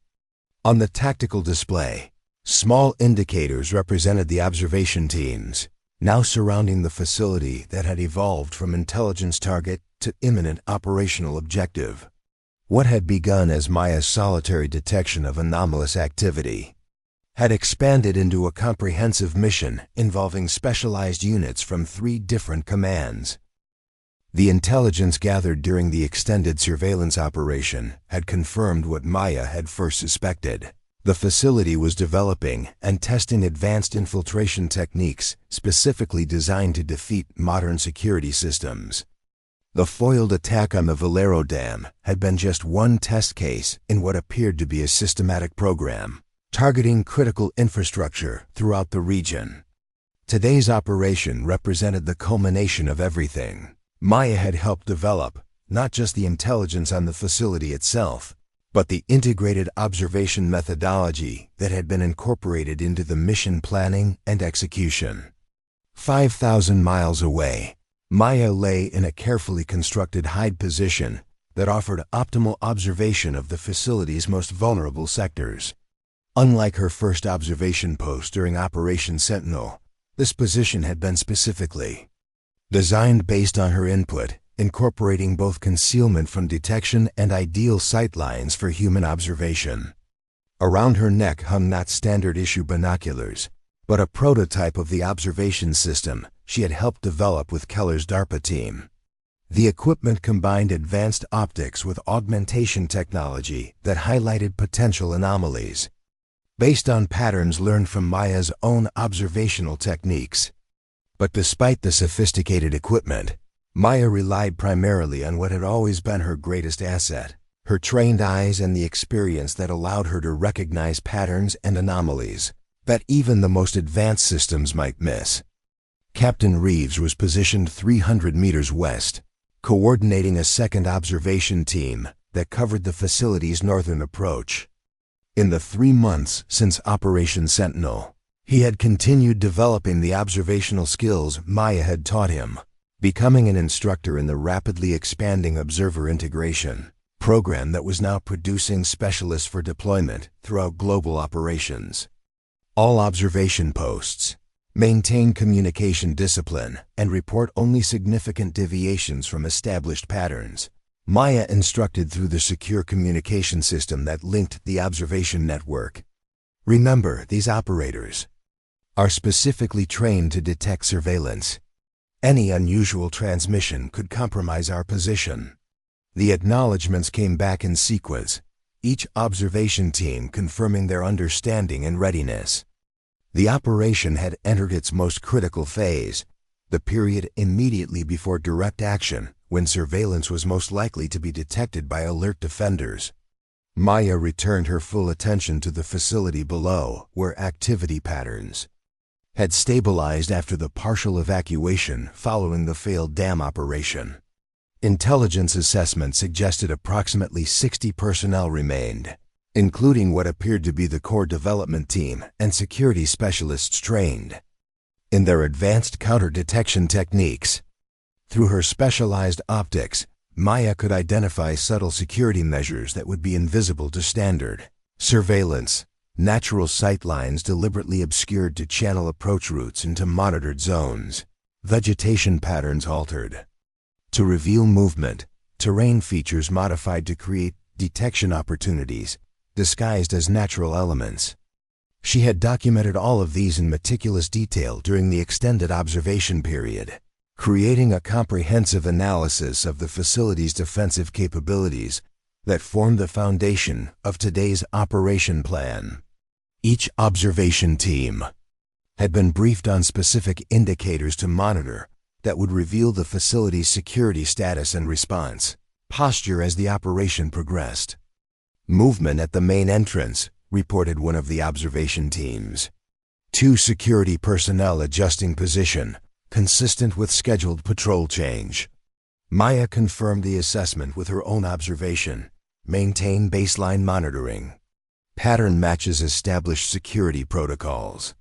On the tactical display, small indicators represented the observation teams, now surrounding the facility that had evolved from intelligence target to imminent operational objective. What had begun as Maya's solitary detection of anomalous activity had expanded into a comprehensive mission involving specialized units from 3 different commands. The intelligence gathered during the extended surveillance operation had confirmed what Maya had first suspected. The facility was developing and testing advanced infiltration techniques specifically designed to defeat modern security systems. The foiled attack on the Valero Dam had been just one test case in what appeared to be a systematic program, targeting critical infrastructure throughout the region. Today's operation represented the culmination of everything Maya had helped develop, not just the intelligence on the facility itself, but the integrated observation methodology that had been incorporated into the mission planning and execution. 5,000 miles away, Maya lay in a carefully constructed hide position that offered optimal observation of the facility's most vulnerable sectors. Unlike her first observation post during Operation Sentinel, this position had been specifically designed based on her input, incorporating both concealment from detection and ideal sight lines for human observation. Around her neck hung not standard-issue binoculars, but a prototype of the observation system she had helped develop with Keller's DARPA team. The equipment combined advanced optics with augmentation technology that highlighted potential anomalies, based on patterns learned from Maya's own observational techniques. But despite the sophisticated equipment, Maya relied primarily on what had always been her greatest asset, her trained eyes and the experience that allowed her to recognize patterns and anomalies that even the most advanced systems might miss. Captain Reeves was positioned 300 meters west, coordinating a second observation team that covered the facility's northern approach. In the 3 months since Operation Sentinel, he had continued developing the observational skills Maya had taught him, becoming an instructor in the rapidly expanding observer integration program that was now producing specialists for deployment throughout global operations. All observation posts maintain communication discipline and report only significant deviations from established patterns. Maya instructed through the secure communication system that linked the observation network. Remember, these operators are specifically trained to detect surveillance. Any unusual transmission could compromise our position. The acknowledgments came back in sequence, each observation team confirming their understanding and readiness. The operation had entered its most critical phase, the period immediately before direct action, when surveillance was most likely to be detected by alert defenders. Maya returned her full attention to the facility below, where activity patterns had stabilized after the partial evacuation following the failed dam operation. Intelligence assessment suggested approximately 60 personnel remained, including what appeared to be the core development team and security specialists trained in their advanced counter-detection techniques. Through her specialized optics, Maya could identify subtle security measures that would be invisible to standard surveillance, natural sight lines deliberately obscured to channel approach routes into monitored zones, vegetation patterns altered to reveal movement, terrain features modified to create detection opportunities, disguised as natural elements. She had documented all of these in meticulous detail during the extended observation period, creating a comprehensive analysis of the facility's defensive capabilities that formed the foundation of today's operation plan. Each observation team had been briefed on specific indicators to monitor that would reveal the facility's security status and response posture as the operation progressed. "Movement at the main entrance," reported one of the observation teams. "2 security personnel adjusting position, consistent with scheduled patrol change." Maya confirmed the assessment with her own observation. "Maintain baseline monitoring. Pattern matches established security protocols."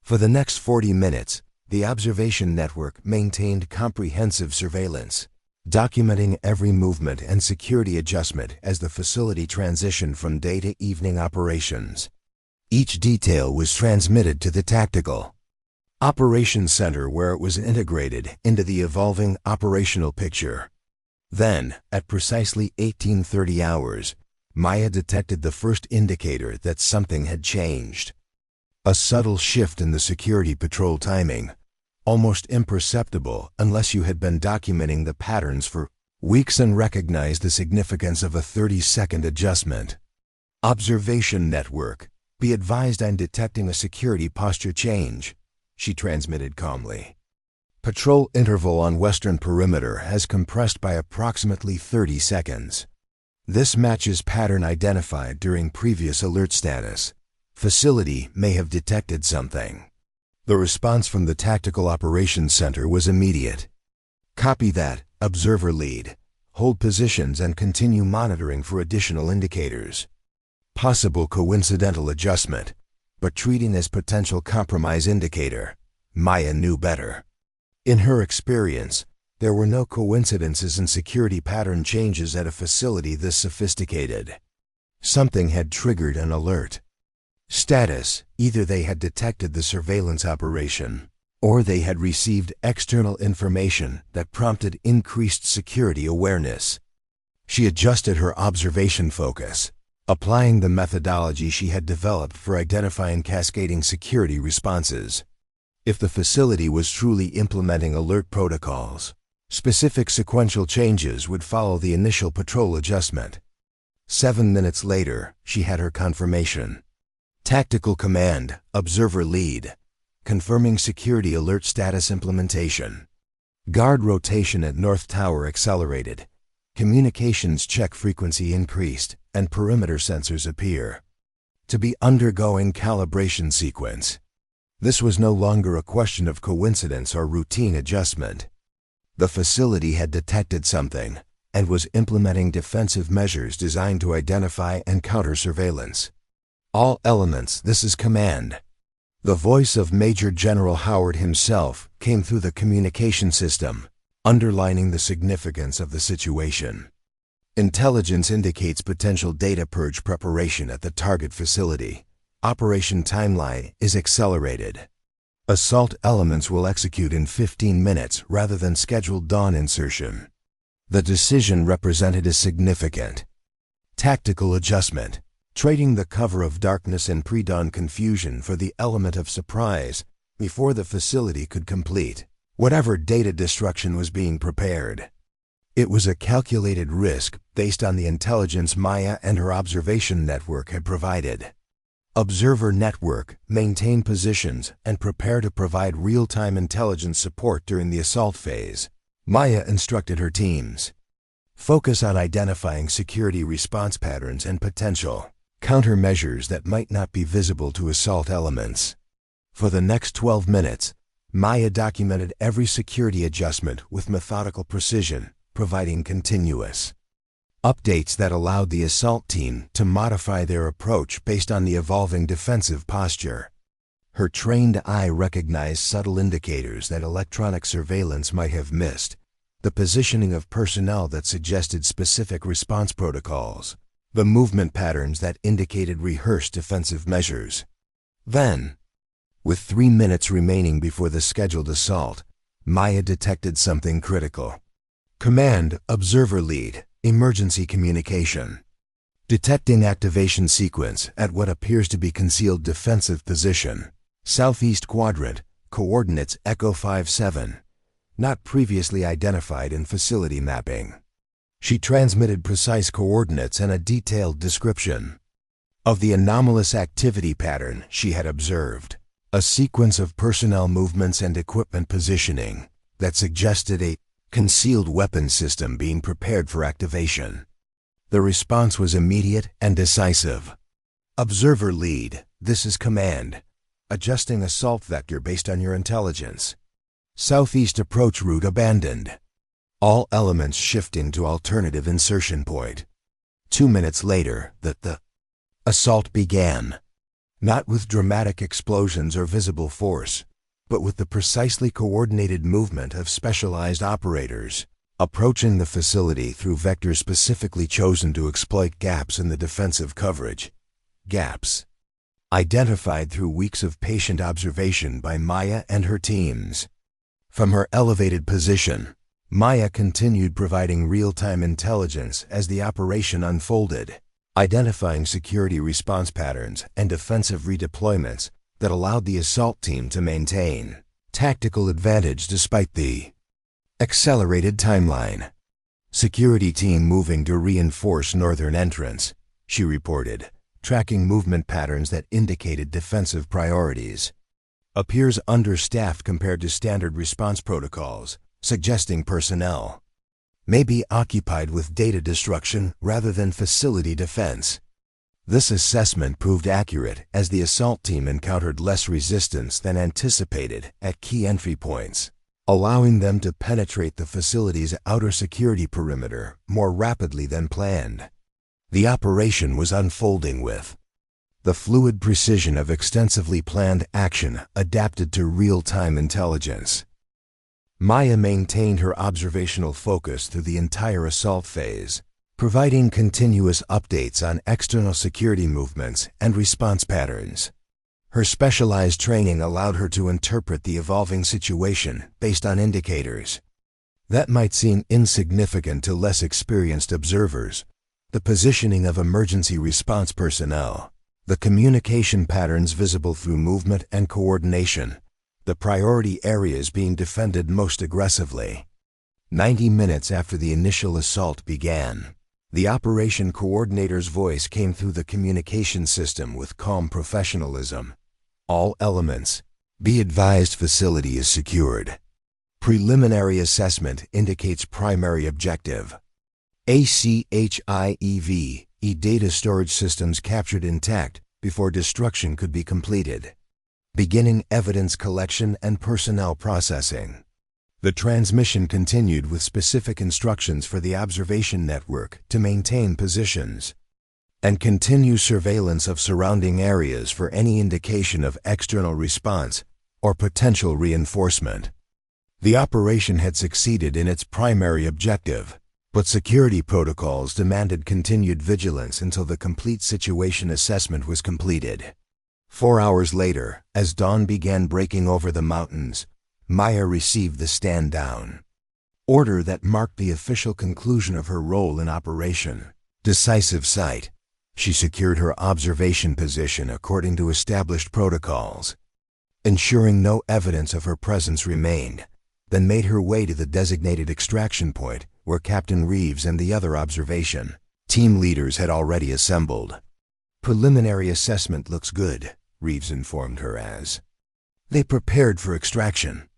For the next 40 minutes, the observation network maintained comprehensive surveillance, documenting every movement and security adjustment as the facility transitioned from day to evening operations. Each detail was transmitted to the Tactical Operations Center, where it was integrated into the evolving operational picture. Then, at precisely 1830 hours, Maya detected the first indicator that something had changed. A subtle shift in the security patrol timing, almost imperceptible unless you had been documenting the patterns for weeks and recognized the significance of a 30-second adjustment. "Observation network, be advised I'm detecting a security posture change," she transmitted calmly. "Patrol interval on western perimeter has compressed by approximately 30 seconds. This matches pattern identified during previous alert status. Facility may have detected something." The response from the Tactical Operations Center was immediate. "Copy that, observer lead. Hold positions and continue monitoring for additional indicators. Possible coincidental adjustment, but treating as potential compromise indicator." Maya knew better. In her experience, there were no coincidences in security pattern changes at a facility this sophisticated. Something had triggered an alert. Status: either they had detected the surveillance operation, or they had received external information that prompted increased security awareness. She adjusted her observation focus, applying the methodology she had developed for identifying cascading security responses. If the facility was truly implementing alert protocols, specific sequential changes would follow the initial patrol adjustment. 7 minutes later, she had her confirmation. Tactical Command, observer lead, confirming security alert status implementation. Guard rotation at North Tower accelerated. Communications check frequency increased, and perimeter sensors appear to be undergoing calibration sequence. This was no longer a question of coincidence or routine adjustment. The facility had detected something and was implementing defensive measures designed to identify and counter surveillance. "All elements, this is command." The voice of Major General Howard himself came through the communication system, underlining the significance of the situation. "Intelligence indicates potential data purge preparation at the target facility. Operation timeline is accelerated. Assault elements will execute in 15 minutes rather than scheduled dawn insertion." The decision represented a significant tactical adjustment, trading the cover of darkness and pre-dawn confusion for the element of surprise before the facility could complete whatever data destruction was being prepared. It was a calculated risk based on the intelligence Maya and her observation network had provided. Observer network, maintain positions, and prepare to provide real-time intelligence support during the assault phase. Maya instructed her teams. Focus on identifying security response patterns and potential countermeasures that might not be visible to assault elements. For the next 12 minutes, Maya documented every security adjustment with methodical precision, providing continuous Updates that allowed the assault team to modify their approach based on the evolving defensive posture. Her trained eye recognized subtle indicators that electronic surveillance might have missed, the positioning of personnel that suggested specific response protocols, the movement patterns that indicated rehearsed defensive measures. Then, with 3 minutes remaining before the scheduled assault, Maya detected something critical. Command Observer Lead, Emergency Communication. Detecting activation sequence at what appears to be concealed defensive position. Southeast quadrant, coordinates Echo 57, not previously identified in facility mapping. She transmitted precise coordinates and a detailed description of the anomalous activity pattern she had observed, a sequence of personnel movements and equipment positioning that suggested a concealed weapon system being prepared for activation. The response was immediate and decisive. Observer Lead, this is command. Adjusting assault vector based on your intelligence. Southeast approach route abandoned. All elements shifting to alternative insertion point. 2 minutes later, the assault began. Not with dramatic explosions or visible force, but with the precisely coordinated movement of specialized operators, approaching the facility through vectors specifically chosen to exploit gaps in the defensive coverage. Gaps identified through weeks of patient observation by Maya and her teams. From her elevated position, Maya continued providing real-time intelligence as the operation unfolded, identifying security response patterns and defensive redeployments that allowed the assault team to maintain tactical advantage despite the accelerated timeline. Security team moving to reinforce northern entrance, she reported, tracking movement patterns that indicated defensive priorities. Appears understaffed compared to standard response protocols, suggesting personnel may be occupied with data destruction rather than facility defense. This assessment proved accurate as the assault team encountered less resistance than anticipated at key entry points, allowing them to penetrate the facility's outer security perimeter more rapidly than planned. The operation was unfolding with the fluid precision of extensively planned action adapted to real-time intelligence. Maya maintained her observational focus through the entire assault phase, providing continuous updates on external security movements and response patterns. Her specialized training allowed her to interpret the evolving situation based on indicators that might seem insignificant to less experienced observers: the positioning of emergency response personnel, the communication patterns visible through movement and coordination, the priority areas being defended most aggressively. 90 minutes after the initial assault began, the operation coordinator's voice came through the communication system with calm professionalism. All elements, be advised facility is secured. Preliminary assessment indicates primary objective. ACHIEV, data storage systems captured intact before destruction could be completed. Beginning evidence collection and personnel processing. The transmission continued with specific instructions for the observation network to maintain positions and continue surveillance of surrounding areas for any indication of external response or potential reinforcement. The operation had succeeded in its primary objective, but security protocols demanded continued vigilance until the complete situation assessment was completed. 4 hours later, as dawn began breaking over the mountains, Maya received the stand down order that marked the official conclusion of her role in Operation Decisive Sight. She secured her observation position according to established protocols, ensuring no evidence of her presence remained, then made her way to the designated extraction point where Captain Reeves and the other observation team leaders had already assembled. Preliminary assessment looks good, Reeves informed her as they prepared for extraction.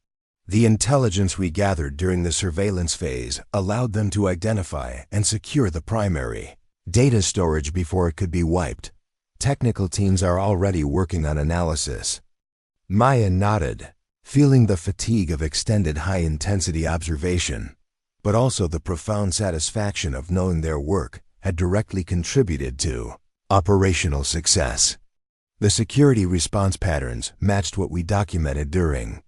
The intelligence we gathered during the surveillance phase allowed them to identify and secure the primary data storage before it could be wiped. Technical teams are already working on analysis. Maya nodded, feeling the fatigue of extended high-intensity observation. but also the profound satisfaction of knowing their work had directly contributed to operational success. The security response patterns matched what we documented during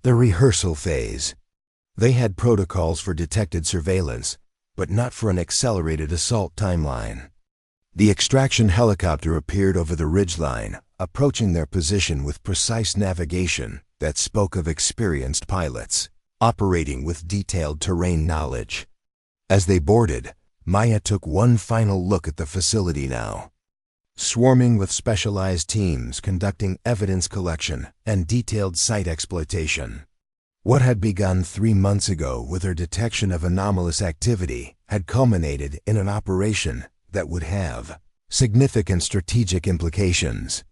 the rehearsal phase. They had protocols for detected surveillance, but not for an accelerated assault timeline. The extraction helicopter appeared over the ridgeline, approaching their position with precise navigation that spoke of experienced pilots, operating with detailed terrain knowledge. As they boarded, Maya took one final look at the facility now, swarming with specialized teams conducting evidence collection and detailed site exploitation. What had begun 3 months ago with her detection of anomalous activity had culminated in an operation that would have significant strategic implications.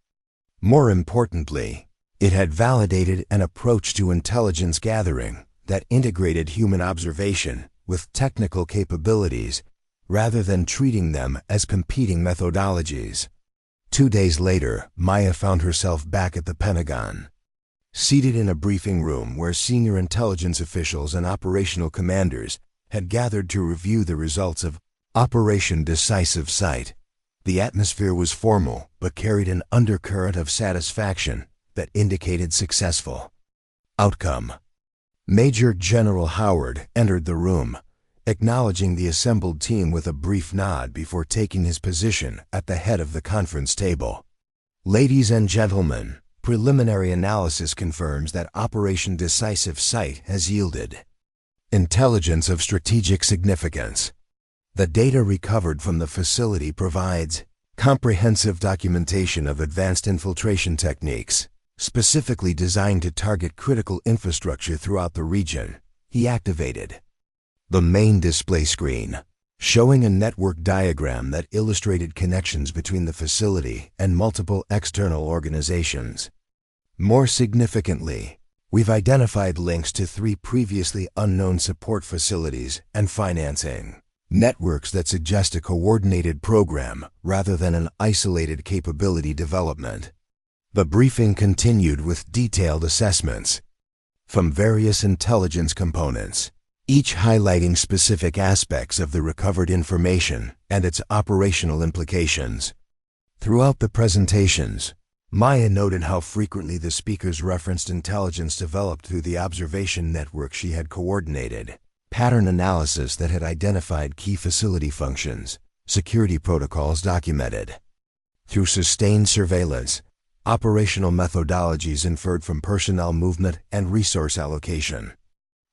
More importantly, it had validated an approach to intelligence gathering that integrated human observation with technical capabilities rather than treating them as competing methodologies. 2 days later, Maya found herself back at the Pentagon, seated in a briefing room where senior intelligence officials and operational commanders had gathered to review the results of Operation Decisive Sight. The atmosphere was formal but carried an undercurrent of satisfaction that indicated successful outcome. Major General Howard entered the room, acknowledging the assembled team with a brief nod before taking his position at the head of the conference table. Ladies and gentlemen, preliminary analysis confirms that Operation Decisive Sight has yielded intelligence of strategic significance. The data recovered from the facility provides comprehensive documentation of advanced infiltration techniques, specifically designed to target critical infrastructure throughout the region. He activated the main display screen, showing a network diagram that illustrated connections between the facility and multiple external organizations. More significantly, we've identified links to 3 previously unknown support facilities and financing networks that suggest a coordinated program rather than an isolated capability development. The briefing continued with detailed assessments from various intelligence components, each highlighting specific aspects of the recovered information and its operational implications. Throughout the presentations, Maya noted how frequently the speakers referenced intelligence developed through the observation network she had coordinated, pattern analysis that had identified key facility functions, security protocols documented through sustained surveillance, operational methodologies inferred from personnel movement and resource allocation.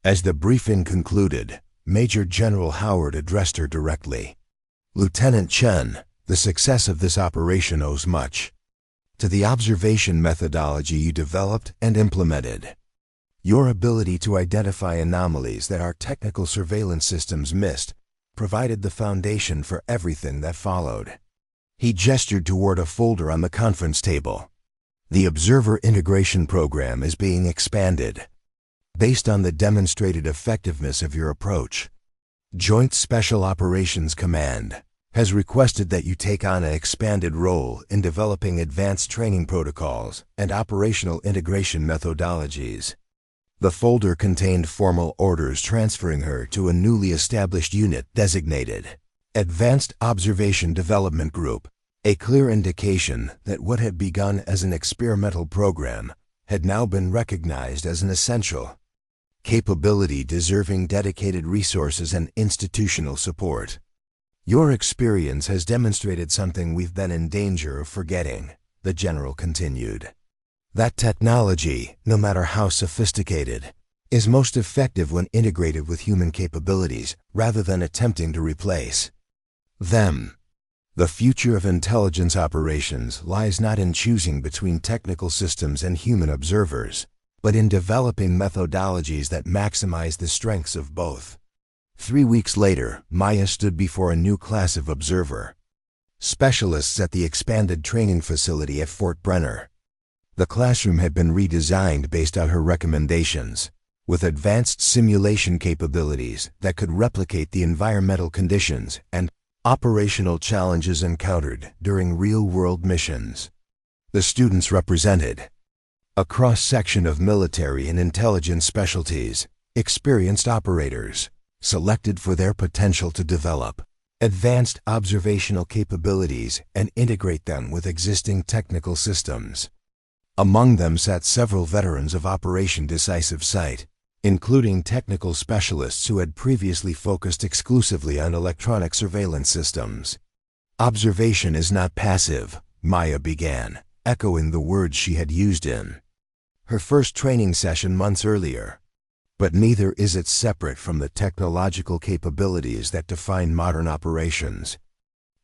As the briefing concluded, Major General Howard addressed her directly. "Lieutenant Chen, the success of this operation owes much to the observation methodology you developed and implemented. Your ability to identify anomalies that our technical surveillance systems missed provided the foundation for everything that followed." He gestured toward a folder on the conference table. "The Observer Integration Program is being expanded. Based on the demonstrated effectiveness of your approach, Joint Special Operations Command has requested that you take on an expanded role in developing advanced training protocols and operational integration methodologies." The folder contained formal orders transferring her to a newly established unit designated Advanced Observation Development Group, a clear indication that what had begun as an experimental program had now been recognized as an essential capability deserving dedicated resources and institutional support. "Your experience has demonstrated something we've been in danger of forgetting," the general continued. "That technology, no matter how sophisticated, is most effective when integrated with human capabilities rather than attempting to replace them. The future of intelligence operations lies not in choosing between technical systems and human observers, but in developing methodologies that maximize the strengths of both." 3 weeks later, Maya stood before a new class of observer specialists at the expanded training facility at Fort Brenner. The classroom had been redesigned based on her recommendations, with advanced simulation capabilities that could replicate the environmental conditions and operational challenges encountered during real-world missions. The students represented a cross-section of military and intelligence specialties, experienced operators, selected for their potential to develop advanced observational capabilities and integrate them with existing technical systems. Among them sat several veterans of Operation Decisive Sight, including technical specialists who had previously focused exclusively on electronic surveillance systems. "Observation is not passive," Maya began, echoing the words she had used in her first training session months earlier. "But neither is it separate from the technological capabilities that define modern operations.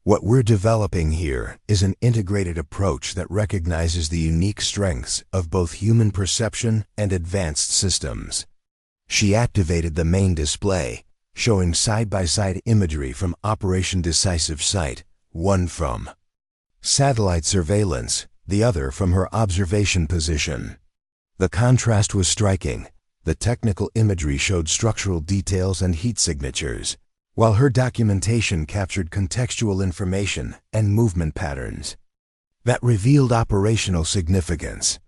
What we're developing here is an integrated approach that recognizes the unique strengths of both human perception and advanced systems." She activated the main display, showing side-by-side imagery from Operation Decisive Sight, one from satellite surveillance, the other from her observation position. The contrast was striking. The technical imagery showed structural details and heat signatures, while her documentation captured contextual information and movement patterns that revealed operational significance.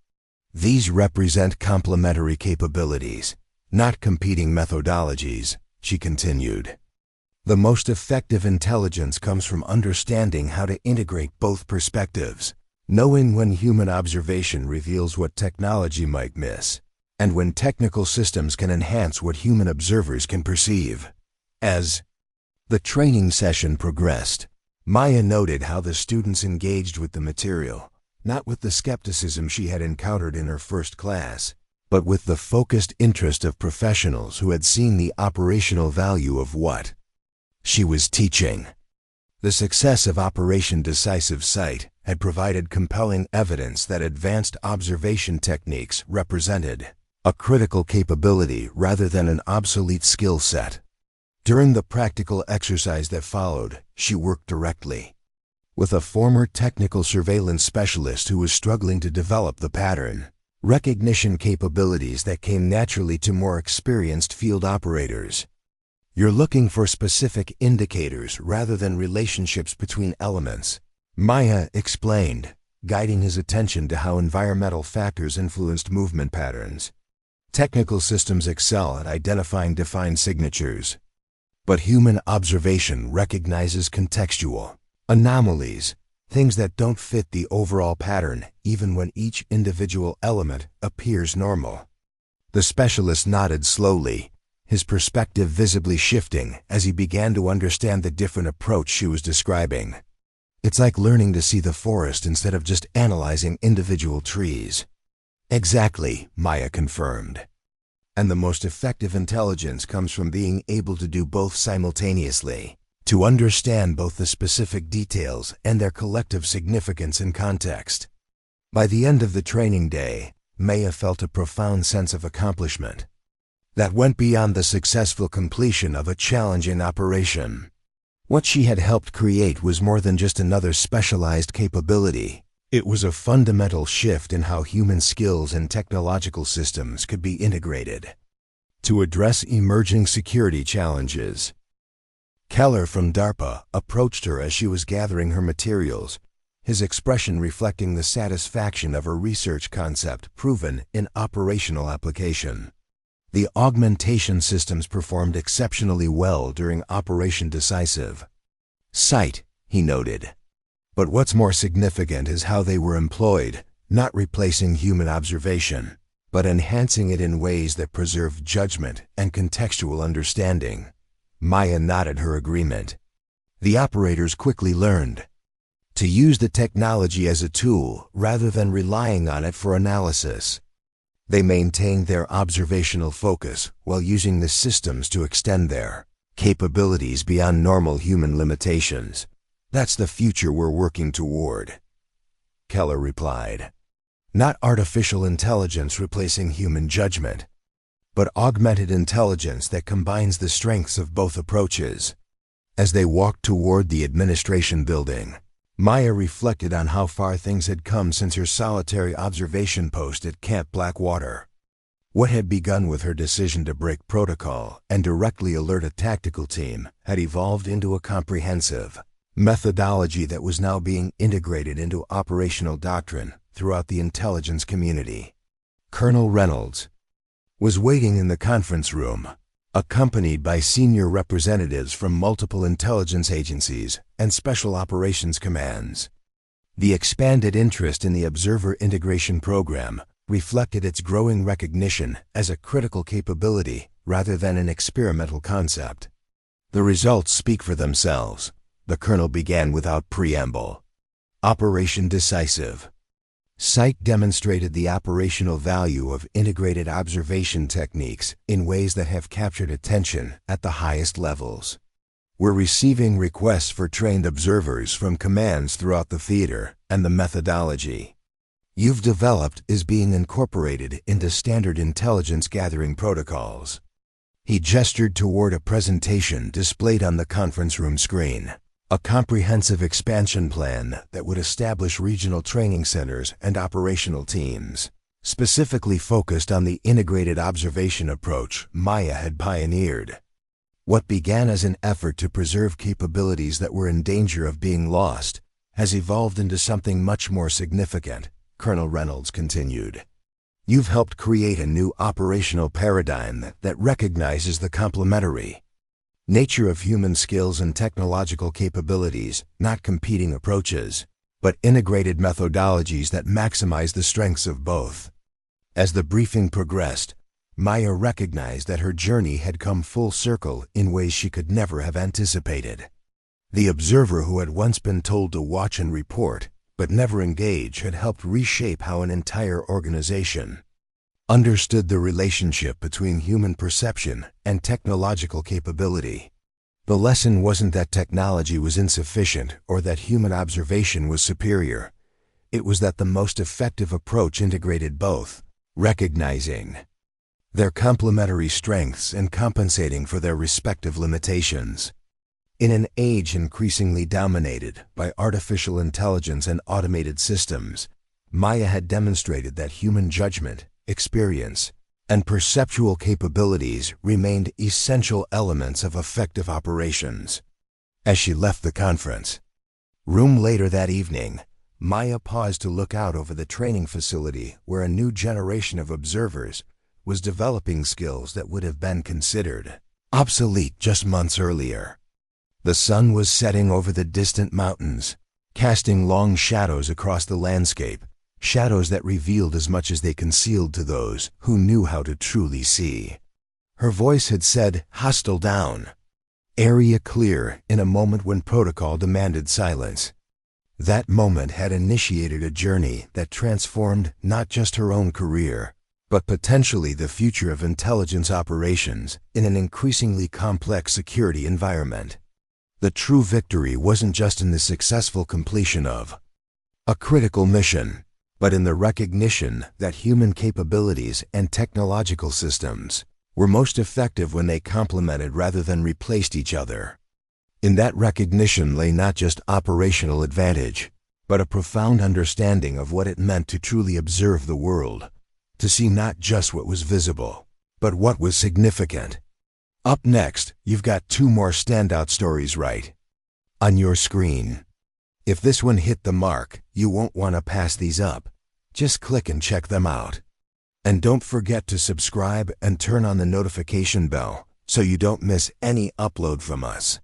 "These represent complementary capabilities, not competing methodologies," she continued. "The most effective intelligence comes from understanding how to integrate both perspectives, knowing when human observation reveals what technology might miss, and when technical systems can enhance what human observers can perceive." As the training session progressed, Maya noted how the students engaged with the material, not with the skepticism she had encountered in her first class, but with the focused interest of professionals who had seen the operational value of what she was teaching. The success of Operation Decisive Sight had provided compelling evidence that advanced observation techniques represented a critical capability rather than an obsolete skill set. During the practical exercise that followed, she worked directly with a former technical surveillance specialist who was struggling to develop the pattern recognition capabilities that came naturally to more experienced field operators. "You're looking for specific indicators rather than relationships between elements," Maya explained, guiding his attention to how environmental factors influenced movement patterns. "Technical systems excel at identifying defined signatures, but human observation recognizes contextual anomalies, things that don't fit the overall pattern even when each individual element appears normal." The specialist nodded slowly, his perspective visibly shifting as he began to understand the different approach she was describing. "It's like learning to see the forest instead of just analyzing individual trees." "Exactly," Maya confirmed. "And the most effective intelligence comes from being able to do both simultaneously, to understand both the specific details and their collective significance in context." By the end of the training day, Maya felt a profound sense of accomplishment that went beyond the successful completion of a challenging operation. What she had helped create was more than just another specialized capability. It was a fundamental shift in how human skills and technological systems could be integrated to address emerging security challenges. Keller from DARPA approached her as she was gathering her materials, his expression reflecting the satisfaction of her research concept proven in operational application. The augmentation systems performed exceptionally well during Operation Decisive Sight, he noted. But what's more significant is how they were employed, not replacing human observation, but enhancing it in ways that preserve judgment and contextual understanding. Maya nodded her agreement. The operators quickly learned to use the technology as a tool rather than relying on it for analysis. They maintained their observational focus while using the systems to extend their capabilities beyond normal human limitations. "That's the future we're working toward," Keller replied. "Not artificial intelligence replacing human judgment, but augmented intelligence that combines the strengths of both approaches." As they walked toward the administration building, Maya reflected on how far things had come since her solitary observation post at Camp Blackwater. What had begun with her decision to break protocol and directly alert a tactical team had evolved into a comprehensive methodology that was now being integrated into operational doctrine throughout the intelligence community. Colonel Reynolds was waiting in the conference room, accompanied by senior representatives from multiple intelligence agencies and special operations commands. The expanded interest in the Observer Integration Program reflected its growing recognition as a critical capability rather than an experimental concept. The results speak for themselves. The colonel began without preamble. Operation Decisive. Site demonstrated the operational value of integrated observation techniques in ways that have captured attention at the highest levels. We're receiving requests for trained observers from commands throughout the theater, and the methodology you've developed is being incorporated into standard intelligence gathering protocols. He gestured toward a presentation displayed on the conference room screen. A comprehensive expansion plan that would establish regional training centers and operational teams, specifically focused on the integrated observation approach Maya had pioneered. What began as an effort to preserve capabilities that were in danger of being lost has evolved into something much more significant, Colonel Reynolds continued. You've helped create a new operational paradigm that recognizes the complementary nature of human skills and technological capabilities, not competing approaches, but integrated methodologies that maximize the strengths of both. As the briefing progressed, Maya recognized that her journey had come full circle in ways she could never have anticipated. The observer who had once been told to watch and report, but never engage, had helped reshape how an entire organization understood the relationship between human perception and technological capability. The lesson wasn't that technology was insufficient or that human observation was superior. It was that the most effective approach integrated both, recognizing their complementary strengths and compensating for their respective limitations. In an age increasingly dominated by artificial intelligence and automated systems, Maya had demonstrated that human judgment, experience, and perceptual capabilities remained essential elements of effective operations. As she left the conference room later that evening, Maya paused to look out over the training facility where a new generation of observers was developing skills that would have been considered obsolete just months earlier. The sun was setting over the distant mountains, casting long shadows across the landscape, shadows that revealed as much as they concealed to those who knew how to truly see. Her voice had said, "Hostile down. Area clear," in a moment when protocol demanded silence. That moment had initiated a journey that transformed not just her own career, but potentially the future of intelligence operations in an increasingly complex security environment. The true victory wasn't just in the successful completion of a critical mission, but in the recognition that human capabilities and technological systems were most effective when they complemented rather than replaced each other. In that recognition lay not just operational advantage, but a profound understanding of what it meant to truly observe the world, to see not just what was visible, but what was significant. Up next, you've got two more standout stories right on your screen. If this one hit the mark, you won't want to pass these up. Just click and check them out. And don't forget to subscribe and turn on the notification bell so you don't miss any upload from us.